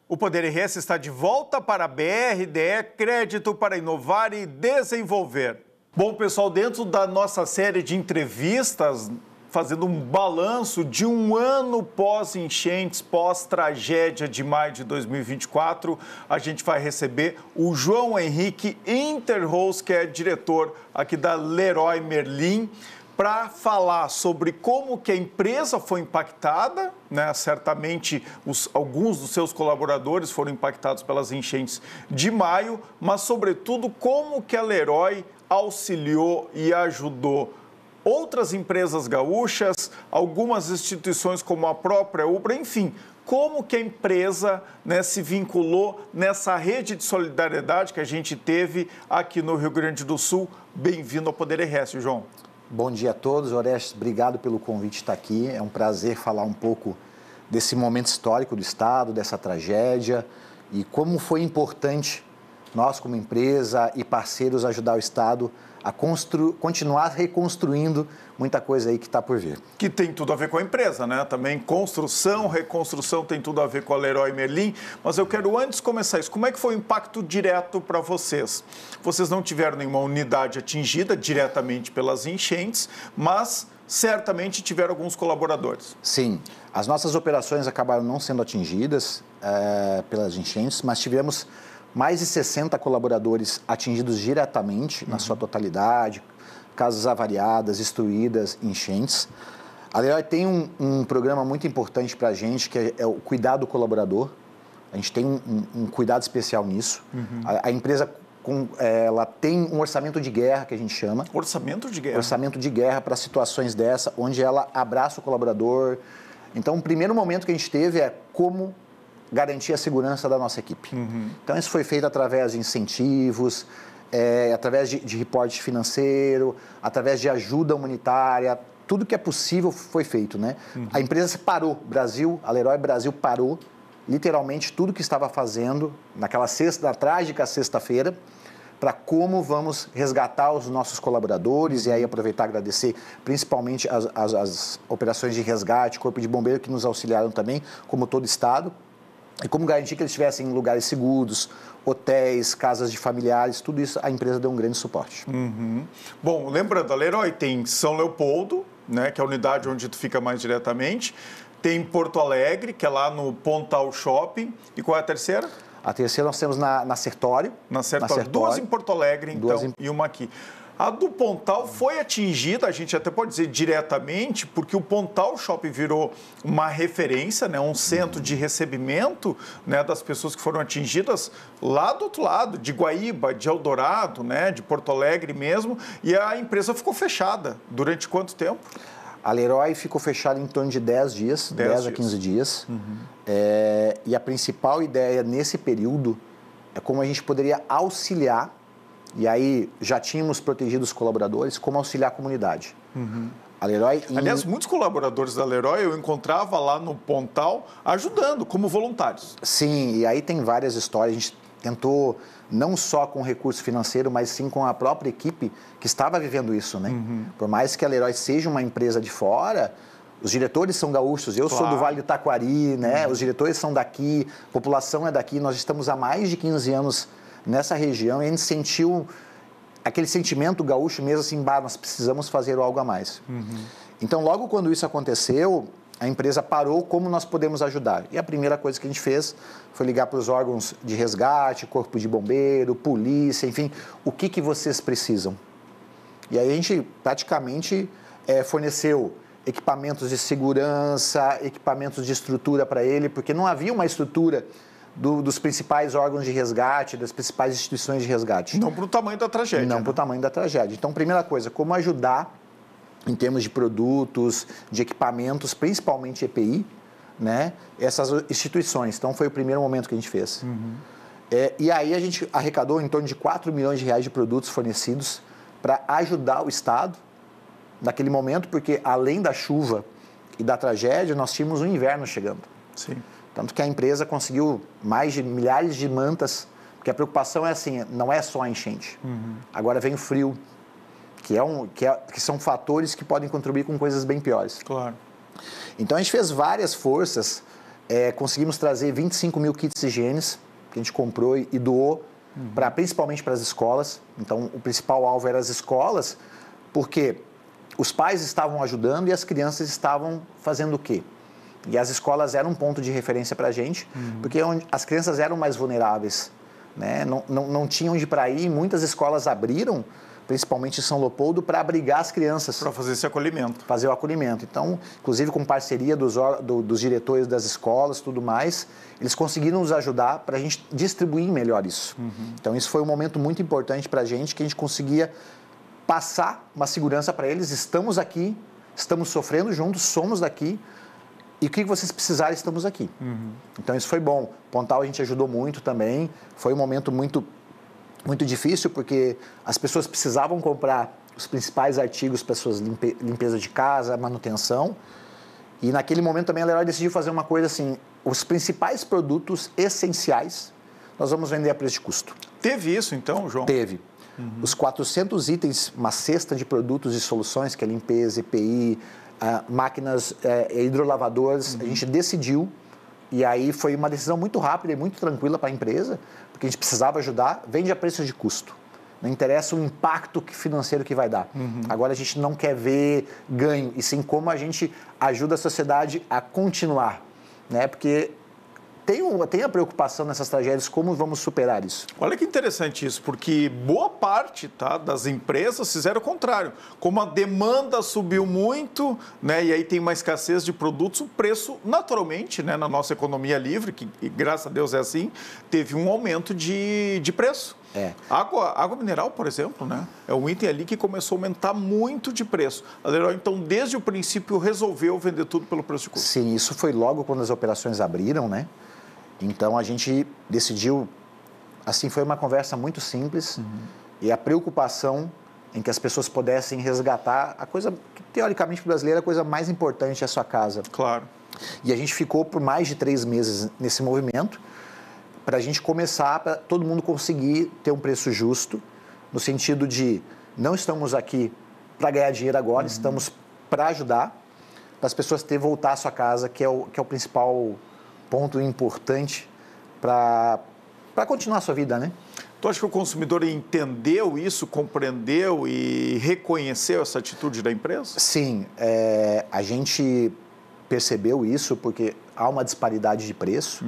O Poder RS está de volta para a BRDE, Crédito para Inovar e Desenvolver. Bom, pessoal, dentro da nossa série de entrevistas, fazendo um balanço de um ano pós-enchentes, pós-tragédia de maio de 2024, a gente vai receber o João Henrique Interrose, que é diretor aqui da Leroy Merlin, para falar sobre como que a empresa foi impactada, né? Certamente alguns dos seus colaboradores foram impactados pelas enchentes de maio, mas sobretudo como que a Leroy auxiliou e ajudou outras empresas gaúchas, algumas instituições como a própria Ubra, enfim, como que a empresa, né, se vinculou nessa rede de solidariedade que a gente teve aqui no Rio Grande do Sul. Bem-vindo ao Poder RS, João. Bom dia a todos. Orestes, obrigado pelo convite de estar aqui. É um prazer falar um pouco desse momento histórico do Estado, dessa tragédia e como foi importante nós, como empresa e parceiros, ajudar o Estado a continuar reconstruindo muita coisa aí que está por vir. Que tem tudo a ver com a empresa, né? Também construção, reconstrução tem tudo a ver com a Leroy Merlin. Mas eu quero, antes de começar isso, como é que foi o impacto direto para vocês? Vocês não tiveram nenhuma unidade atingida diretamente pelas enchentes, mas certamente tiveram alguns colaboradores. Sim, as nossas operações acabaram não sendo atingidas pelas enchentes, mas tivemos mais de 60 colaboradores atingidos diretamente, na sua totalidade, casas avariadas, destruídas, enchentes. A Leroy tem um programa muito importante para a gente, que é o cuidado do colaborador. A gente tem um cuidado especial nisso. A empresa ela tem um orçamento de guerra, que a gente chama. Orçamento de guerra? Orçamento de guerra para situações dessa, onde ela abraça o colaborador. Então, o primeiro momento que a gente teve é como garantir a segurança da nossa equipe. Então, isso foi feito através de incentivos, através de reporte financeiro, através de ajuda humanitária. Tudo que é possível foi feito, né? A empresa parou, a Leroy Brasil parou literalmente tudo que estava fazendo na trágica sexta-feira, para como vamos resgatar os nossos colaboradores, e aí aproveitar e agradecer principalmente as operações de resgate, Corpo de Bombeiro, que nos auxiliaram também, como todo o Estado. E como garantir que eles estivessem em lugares seguros, hotéis, casas de familiares, tudo isso a empresa deu um grande suporte. Bom, lembrando, a Leroy tem São Leopoldo, né, que é a unidade onde tu fica mais diretamente, tem Porto Alegre, que é lá no Pontal Shopping, e qual é a terceira? A terceira nós temos na Sertório. Na Sertório. Duas em Porto Alegre, então, e uma aqui. A do Pontal foi atingida, a gente até pode dizer diretamente, porque o Pontal Shopping virou uma referência, né, um centro de recebimento, né, das pessoas que foram atingidas lá do outro lado, de Guaíba, de Eldorado, né, de Porto Alegre mesmo, e a empresa ficou fechada. Durante quanto tempo? A Leroy ficou fechada em torno de 10 dias, 10 a 15 dias. E a principal ideia nesse período é como a gente poderia auxiliar, e aí já tínhamos protegido os colaboradores, como auxiliar a comunidade. A Leroy... Aliás, muitos colaboradores da Leroy eu encontrava lá no Pontal ajudando como voluntários. Sim, e aí tem várias histórias. A gente tentou não só com recurso financeiro, mas sim com a própria equipe que estava vivendo isso, né? Por mais que a Leroy seja uma empresa de fora, os diretores são gaúchos. Eu sou do Vale do Taquari, né? Os diretores são daqui, a população é daqui. Nós estamos há mais de 15 anos nessa região e a gente sentiu aquele sentimento gaúcho mesmo assim, nós precisamos fazer algo a mais. Então, logo quando isso aconteceu, a empresa parou, como nós podemos ajudar? E a primeira coisa que a gente fez foi ligar para os órgãos de resgate, corpo de bombeiro, polícia, enfim, o que vocês precisam? E aí a gente praticamente forneceu equipamentos de segurança, equipamentos de estrutura para ele, porque não havia uma estrutura dos principais órgãos de resgate, das principais instituições de resgate. Não para o tamanho da tragédia. Não para o tamanho da tragédia. Então, primeira coisa, como ajudar em termos de produtos, de equipamentos, principalmente EPI, né, essas instituições. Então, foi o primeiro momento que a gente fez. E aí a gente arrecadou em torno de 4 milhões de reais de produtos fornecidos para ajudar o Estado naquele momento, porque além da chuva e da tragédia, nós tínhamos um inverno chegando. Sim. Tanto que a empresa conseguiu mais de milhares de mantas, porque a preocupação é assim, não é só a enchente. Agora vem o frio, que são fatores que podem contribuir com coisas bem piores. Claro. Então, a gente fez várias forças, conseguimos trazer 25 mil kits de higiene, que a gente comprou e doou, principalmente para as escolas. Então, o principal alvo era as escolas, porque os pais estavam ajudando e as crianças estavam fazendo o quê? E as escolas eram um ponto de referência para a gente, porque as crianças eram mais vulneráveis, né? Não tinham onde para ir, muitas escolas abriram, principalmente em São Leopoldo, para abrigar as crianças. Para fazer esse acolhimento. Fazer o acolhimento. Então, inclusive com parceria dos diretores das escolas e tudo mais, eles conseguiram nos ajudar para a gente distribuir melhor isso. Então, isso foi um momento muito importante para a gente, que a gente conseguia passar uma segurança para eles. Estamos aqui, estamos sofrendo juntos, somos daqui, e o que vocês precisarem, estamos aqui. Então, isso foi bom. Pontal a gente ajudou muito também. Foi um momento muito difícil, porque as pessoas precisavam comprar os principais artigos para suas limpeza de casa, manutenção. E naquele momento também a Leroy decidiu fazer uma coisa assim, os principais produtos essenciais nós vamos vender a preço de custo. Teve isso então, João? Teve. Os 400 itens, uma cesta de produtos e soluções, que é limpeza, EPI, máquinas hidrolavadoras, a gente decidiu, e aí foi uma decisão muito rápida e muito tranquila para a empresa, porque a gente precisava ajudar, vende a preço de custo. Não interessa o impacto financeiro que vai dar. Agora a gente não quer ver ganho, e sim como a gente ajuda a sociedade a continuar, né? Porque tem a preocupação nessas tragédias, como vamos superar isso? Olha que interessante isso, porque boa parte das empresas fizeram o contrário. Como a demanda subiu muito, né, e aí tem uma escassez de produtos, o preço, naturalmente, né, na nossa economia livre, que graças a Deus é assim, teve um aumento de preço. Água mineral, por exemplo, né? É um item ali que começou a aumentar muito de preço. A Leroy, então, desde o princípio, resolveu vender tudo pelo preço de custo. Sim, isso foi logo quando as operações abriram, né? Então, a gente decidiu, assim, foi uma conversa muito simples, e a preocupação em que as pessoas pudessem resgatar a coisa que, teoricamente, para o brasileiro, a coisa mais importante é a sua casa. Claro. E a gente ficou por mais de 3 meses nesse movimento, para a gente começar, para todo mundo conseguir ter um preço justo, no sentido de não estamos aqui para ganhar dinheiro agora, estamos para ajudar, para as pessoas voltar à sua casa, que é o principal ponto importante para continuar a sua vida, né? Tu acha que o consumidor entendeu isso, compreendeu e reconheceu essa atitude da empresa? Sim, a gente percebeu isso porque há uma disparidade de preço,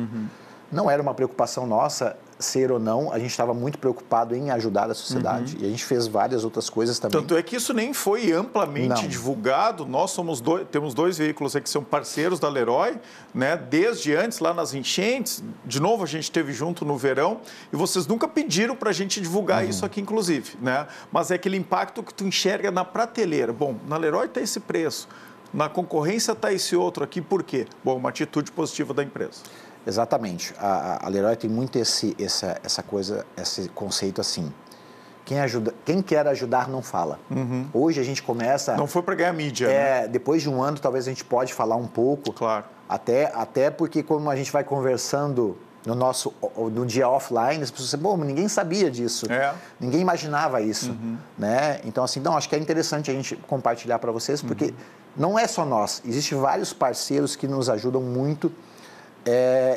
não era uma preocupação nossa ser ou não, a gente estava muito preocupado em ajudar a sociedade. E a gente fez várias outras coisas também. Tanto é que isso nem foi amplamente divulgado. Nós temos 2 veículos aqui que são parceiros da Leroy, né? Desde antes, lá nas enchentes. De novo, a gente esteve junto no verão e vocês nunca pediram para a gente divulgar isso aqui, inclusive, né? Mas é aquele impacto que tu enxerga na prateleira. Bom, na Leroy está esse preço, na concorrência está esse outro aqui, por quê? Bom, uma atitude positiva da empresa. Exatamente. A Leroy tem muito essa coisa, esse conceito assim. Quem quer ajudar não fala. Hoje a gente começa... Não foi para ganhar mídia, né? Depois de um ano, talvez a gente pode falar um pouco. Claro. Até porque como a gente vai conversando no dia offline, as pessoas dizem, bom, ninguém sabia disso. Ninguém imaginava isso. Né? Então, assim, acho que é interessante a gente compartilhar para vocês, porque não é só nós. Existem vários parceiros que nos ajudam muito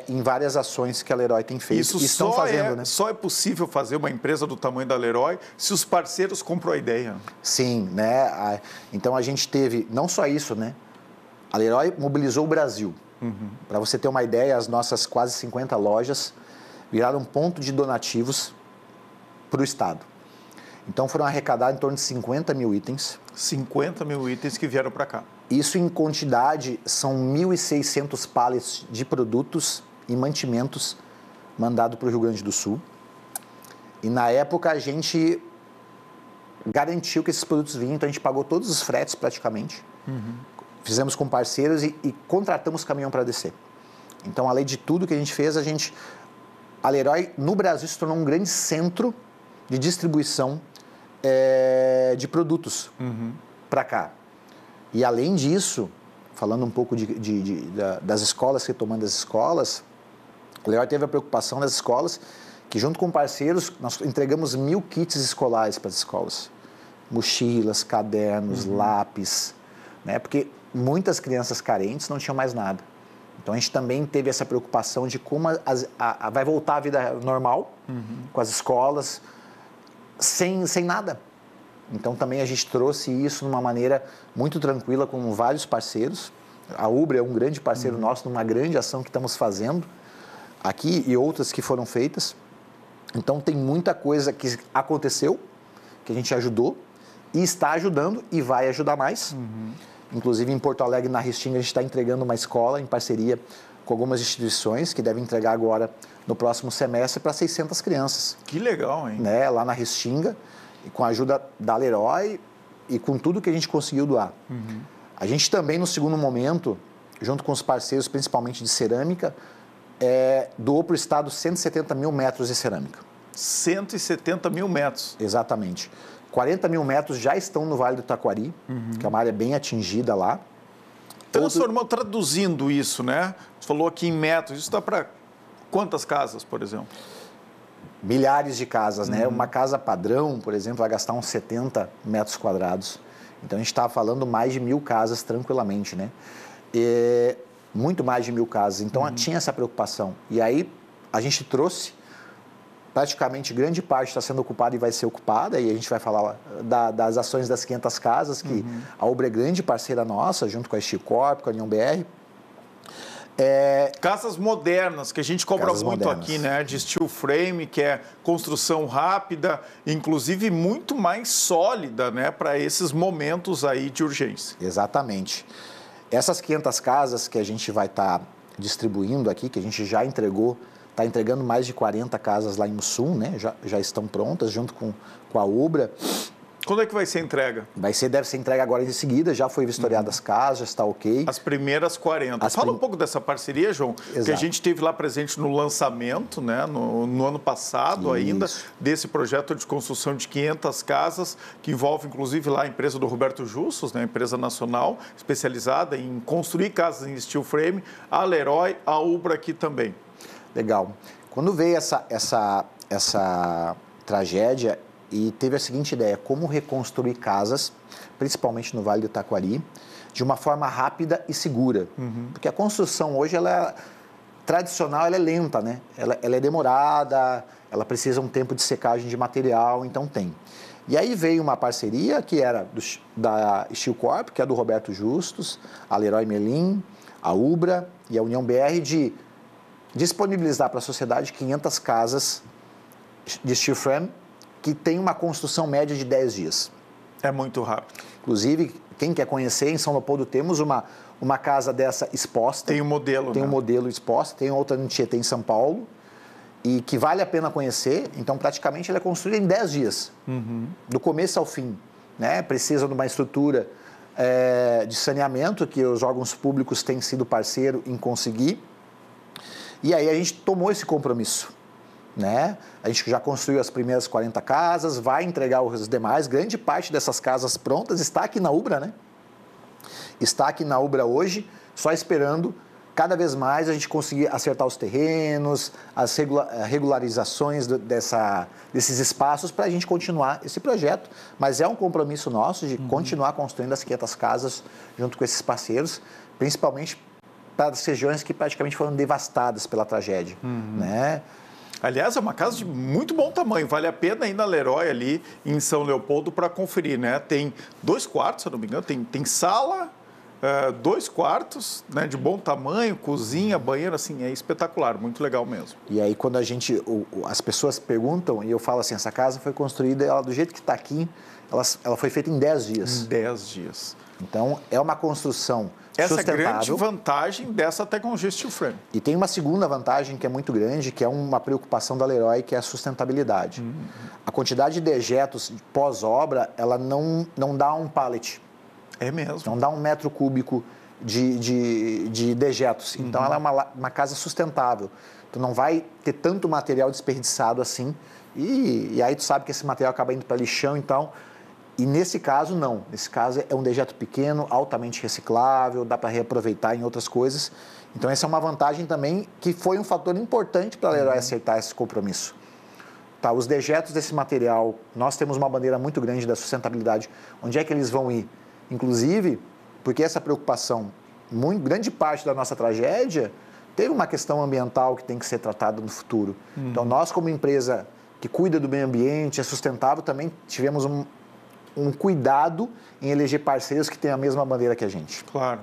em várias ações que a Leroy tem feito. Isso estão fazendo, né? Só é possível fazer uma empresa do tamanho da Leroy se os parceiros compram a ideia. Sim, né? Então a gente teve, não só isso, né? A Leroy mobilizou o Brasil. Para você ter uma ideia, as nossas quase 50 lojas viraram ponto de donativos para o Estado. Então foram arrecadados em torno de 50 mil itens. 50 mil itens que vieram para cá. Isso em quantidade são 1.600 pallets de produtos e mantimentos mandados para o Rio Grande do Sul. E na época a gente garantiu que esses produtos vinham, então a gente pagou todos os fretes praticamente. Fizemos com parceiros e contratamos caminhão para descer. Então, além de tudo que a gente fez, a Leroy no Brasil se tornou um grande centro de distribuição de produtos para cá. E além disso, falando um pouco das escolas, retomando as escolas, a Leroy teve a preocupação das escolas que, junto com parceiros, nós entregamos 1.000 kits escolares para as escolas. Mochilas, cadernos, lápis, né? Porque muitas crianças carentes não tinham mais nada. Então, a gente também teve essa preocupação de como vai voltar a vida normal com as escolas sem nada. Então, também a gente trouxe isso de uma maneira muito tranquila com vários parceiros. A Ubra é um grande parceiro nosso numa grande ação que estamos fazendo aqui e outras que foram feitas. Então, tem muita coisa que aconteceu, que a gente ajudou e está ajudando e vai ajudar mais. Inclusive, em Porto Alegre, na Restinga, a gente está entregando uma escola em parceria com algumas instituições que devem entregar agora no próximo semestre para 600 crianças. Que legal, hein? Né? Lá na Restinga, com a ajuda da Leroy e com tudo que a gente conseguiu doar. A gente também, no segundo momento, junto com os parceiros, principalmente de cerâmica, doou para o Estado 170 mil metros de cerâmica. 170 mil metros? Exatamente. 40 mil metros já estão no Vale do Taquari, que é uma área bem atingida lá. Traduzindo isso, né? Você falou aqui em metros, isso dá para quantas casas, por exemplo? Milhares de casas, né? Uma casa padrão, por exemplo, vai gastar uns 70 metros quadrados. Então, a gente está falando mais de 1.000 casas tranquilamente, né? Muito mais de 1.000 casas. Então, tinha essa preocupação. E aí, a gente trouxe, praticamente grande parte está sendo ocupada e vai ser ocupada, e a gente vai falar das ações das 500 casas, que a Ubra é grande parceira nossa, junto com a Steel Corp, com a União BR. Casas modernas, que a gente cobra muito aqui, né? De steel frame, que é construção rápida, inclusive muito mais sólida, né? Para esses momentos aí de urgência. Exatamente. Essas 500 casas que a gente vai estar distribuindo aqui, que a gente já entregou, está entregando mais de 40 casas lá em Mussum, né? Já estão prontas, junto com a Ubra. Quando é que vai ser a entrega? Deve ser entrega agora em seguida, já foi vistoriada as casas, já está ok. As primeiras 40. Fala um pouco dessa parceria, João, que a gente esteve lá presente no lançamento, né, no ano passado ainda, desse projeto de construção de 500 casas, que envolve inclusive lá a empresa do Roberto Justus, né, empresa nacional especializada em construir casas em steel frame, a Leroy, a Ubra aqui também. Legal. Quando veio essa tragédia, e teve a seguinte ideia, como reconstruir casas, principalmente no Vale do Taquari, de uma forma rápida e segura. Porque a construção hoje, tradicional, ela é lenta, né? Ela é demorada, ela precisa um tempo de secagem de material, então tem. E aí veio uma parceria que era da Steel Corp, que é do Roberto Justus, a Leroy Merlin, a Ubra e a União BR, de disponibilizar para a sociedade 500 casas de steel frame que tem uma construção média de 10 dias. É muito rápido. Inclusive, quem quer conhecer, em São Leopoldo temos uma casa dessa exposta. Tem um modelo, Tem um modelo exposto, tem outra no Tietê, em São Paulo, e que vale a pena conhecer. Então, praticamente, ela é construída em 10 dias, do começo ao fim. Né? Precisa de uma estrutura de saneamento, que os órgãos públicos têm sido parceiro em conseguir. E aí a gente tomou esse compromisso. Né? A gente já construiu as primeiras 40 casas, vai entregar os demais. Grande parte dessas casas prontas está aqui na Ubra, né? Está aqui na Ubra hoje, só esperando cada vez mais a gente conseguir acertar os terrenos, as regularizações desses espaços para a gente continuar esse projeto. Mas é um compromisso nosso de continuar construindo as 500 casas junto com esses parceiros, principalmente para as regiões que praticamente foram devastadas pela tragédia, né? Aliás, é uma casa de muito bom tamanho. Vale a pena ir na Leroy ali em São Leopoldo para conferir, né? Tem 2 quartos, se eu não me engano. Tem sala, 2 quartos, né? De bom tamanho, cozinha, banheiro, assim, é espetacular, muito legal mesmo. E aí, quando as pessoas perguntam, e eu falo assim, essa casa foi construída, ela, do jeito que está aqui, ela foi feita em 10 dias. Em 10 dias. Então, é uma construção essa sustentável. É a grande vantagem dessa tecnologia steel frame. E tem uma segunda vantagem que é muito grande, que é uma preocupação da Leroy, que é a sustentabilidade. A quantidade de dejetos pós-obra, ela não dá um pallet. É mesmo. Não dá 1 metro cúbico de dejetos. Então, ela é uma casa sustentável. Tu não vai ter tanto material desperdiçado assim. E aí tu sabe que esse material acaba indo para lixão, então... E nesse caso, não. Nesse caso, é um dejeto pequeno, altamente reciclável, dá para reaproveitar em outras coisas. Então, essa é uma vantagem também que foi um fator importante para a Leroy aceitar esse compromisso. Tá, os dejetos desse material, nós temos uma bandeira muito grande da sustentabilidade. Onde é que eles vão ir? Inclusive, porque essa preocupação, grande parte da nossa tragédia, teve uma questão ambiental que tem que ser tratada no futuro. Então, nós, como empresa que cuida do meio ambiente, é sustentável, também tivemos um cuidado em eleger parceiros que têm a mesma bandeira que a gente. Claro.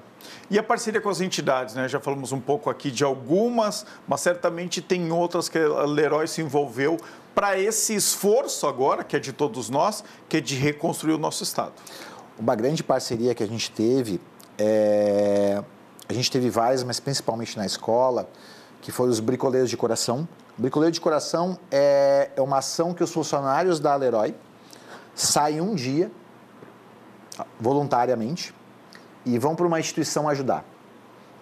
E a parceria com as entidades, né? Já falamos um pouco aqui de algumas, mas certamente tem outras que a Leroy se envolveu para esse esforço agora, que é de todos nós, que é de reconstruir o nosso Estado. Uma grande parceria que a gente teve, várias, mas principalmente na escola, que foram os bricoleiros de coração. Bricoleiro de coração é uma ação que os funcionários da Leroy saem um dia, voluntariamente, e vão para uma instituição ajudar.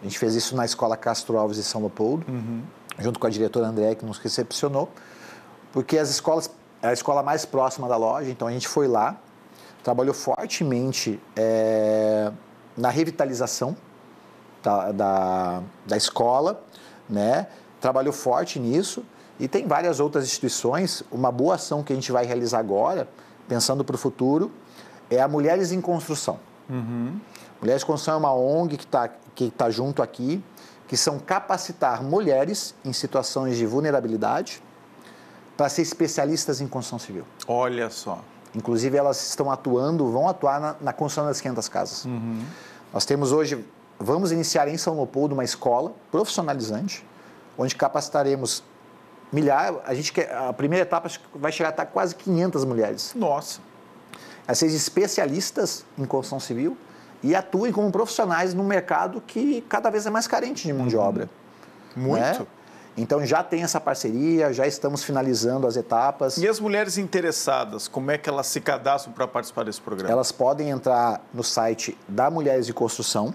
A gente fez isso na Escola Castro Alves de São Leopoldo, junto com a diretora André, que nos recepcionou, porque é a escola mais próxima da loja, então a gente foi lá, trabalhou fortemente na revitalização da escola, né? Trabalhou forte nisso, e tem várias outras instituições. Uma boa ação que a gente vai realizar agora, pensando para o futuro, é a Mulheres em Construção. Mulheres em Construção é uma ONG que tá junto aqui, que são capacitar mulheres em situações de vulnerabilidade para ser especialistas em construção civil. Olha só. Inclusive, elas vão atuar na construção das 500 casas. Nós temos hoje, vamos iniciar em São Leopoldo uma escola profissionalizante, onde capacitaremos a primeira etapa vai chegar a estar quase 500 mulheres. Nossa. Elas sejam especialistas em construção civil e atuem como profissionais num mercado que cada vez é mais carente de mão de obra. Muito. Né? Então, já tem essa parceria, já estamos finalizando as etapas. E as mulheres interessadas, como é que elas se cadastram para participar desse programa? Elas podem entrar no site da Mulheres de Construção,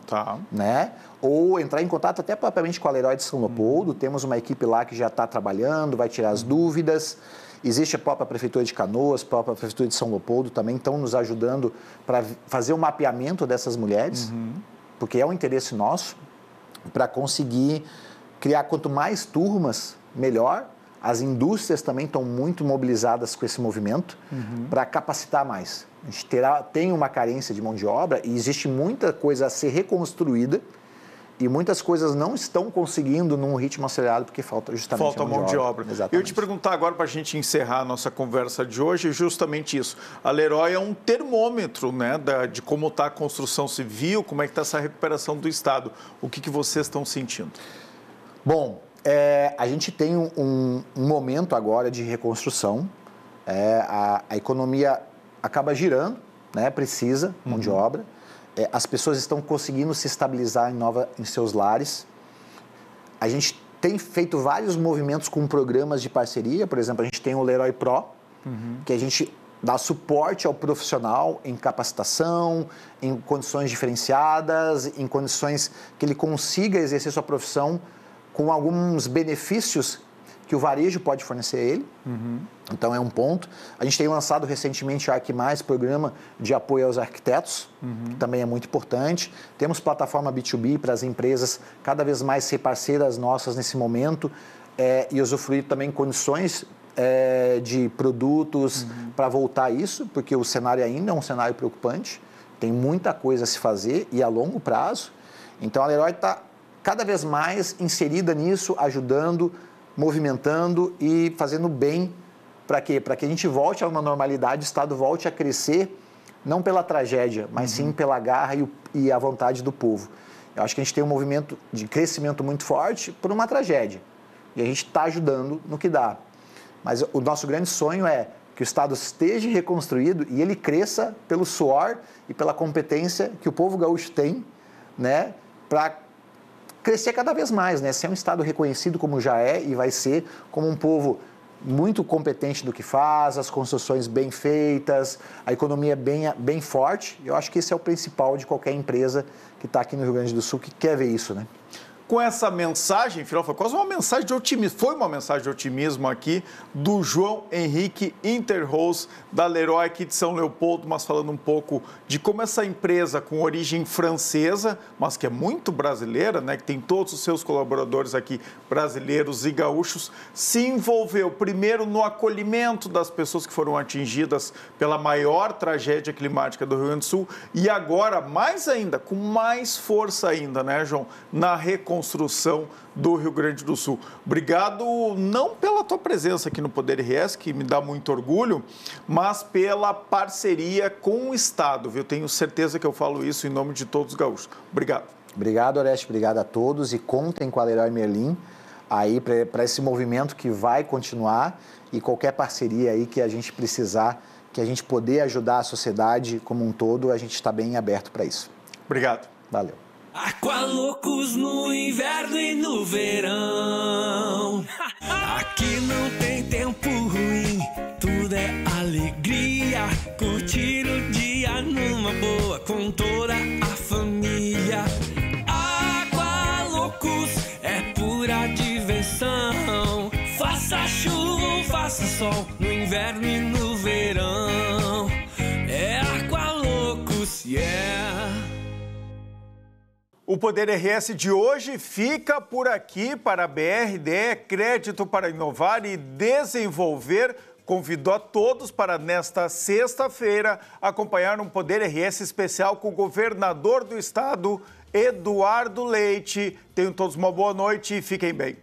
né? Ou entrar em contato até propriamente com a Leroy de São Leopoldo. Temos uma equipe lá que já está trabalhando, vai tirar as dúvidas. Existe a própria Prefeitura de Canoas, a própria Prefeitura de São Leopoldo também estão nos ajudando para fazer o mapeamento dessas mulheres, porque é um interesse nosso, para conseguir criar quanto mais turmas, melhor. As indústrias também estão muito mobilizadas com esse movimento para capacitar mais. A gente tem uma carência de mão de obra e existe muita coisa a ser reconstruída e muitas coisas não estão conseguindo num ritmo acelerado porque falta justamente mão de obra. Exatamente. Eu te perguntar agora, para a gente encerrar a nossa conversa de hoje, justamente isso. A Leroy é um termômetro, né, de como está a construção civil, como é que está essa recuperação do Estado. O que vocês estão sentindo? Bom, A gente tem um momento agora de reconstrução. A economia acaba girando, né? Precisa mão de obra. As pessoas estão conseguindo se estabilizar em seus lares. A gente tem feito vários movimentos com programas de parceria. Por exemplo, a gente tem o Leroy Pro, que a gente dá suporte ao profissional em capacitação, em condições diferenciadas, em condições que ele consiga exercer sua profissão com alguns benefícios que o varejo pode fornecer a ele. Então, é um ponto. A gente tem lançado recentemente o ArcMais, programa de apoio aos arquitetos, que também é muito importante. Temos plataforma B2B para as empresas cada vez mais ser parceiras nossas nesse momento e usufruir também condições de produtos para voltar a isso, porque o cenário ainda é um cenário preocupante. Tem muita coisa a se fazer e a longo prazo. Então, a Leroy está cada vez mais inserida nisso, ajudando, movimentando e fazendo bem. Para quê? Para que a gente volte a uma normalidade, o Estado volte a crescer, não pela tragédia, mas sim pela garra e a vontade do povo. Eu acho que a gente tem um movimento de crescimento muito forte por uma tragédia. E a gente está ajudando no que dá. Mas o nosso grande sonho é que o Estado esteja reconstruído e ele cresça pelo suor e pela competência que o povo gaúcho tem, né, para crescer cada vez mais, né? Ser um Estado reconhecido como já é e vai ser, como um povo muito competente do que faz, as construções bem feitas, a economia bem forte. Eu acho que esse é o principal de qualquer empresa que está aqui no Rio Grande do Sul, que quer ver isso, né? Com essa mensagem, afinal, foi quase uma mensagem de otimismo. Foi uma mensagem de otimismo aqui do João Henrique Interrose, da Leroy aqui de São Leopoldo, mas falando um pouco de como essa empresa com origem francesa, mas que é muito brasileira, né, que tem todos os seus colaboradores aqui brasileiros e gaúchos, se envolveu primeiro no acolhimento das pessoas que foram atingidas pela maior tragédia climática do Rio Grande do Sul e agora, mais ainda, com mais força ainda, né, João, na reconstrução do Rio Grande do Sul. Obrigado não pela tua presença aqui no Poder RS, que me dá muito orgulho, mas pela parceria com o Estado, viu? Tenho certeza que eu falo isso em nome de todos os gaúchos. Obrigado. Obrigado, Oreste. Obrigado a todos e contem com a Leroy Merlin aí para esse movimento que vai continuar e qualquer parceria aí que a gente precisar, que a gente poder ajudar a sociedade como um todo, a gente está bem aberto para isso. Obrigado. Valeu. Aqualocos no inverno e no verão. Aqui não tem tempo ruim, tudo é alegria. Curtir o dia numa boa com toda a família. Aqualocos é pura diversão. Faça chuva ou faça sol, no inverno e no verão. É Aqualocos, yeah. O Poder RS de hoje fica por aqui para a BRDE, Crédito para Inovar e Desenvolver. Convidou a todos para, nesta sexta-feira, acompanhar um Poder RS especial com o governador do estado, Eduardo Leite. Tenham todos uma boa noite e fiquem bem.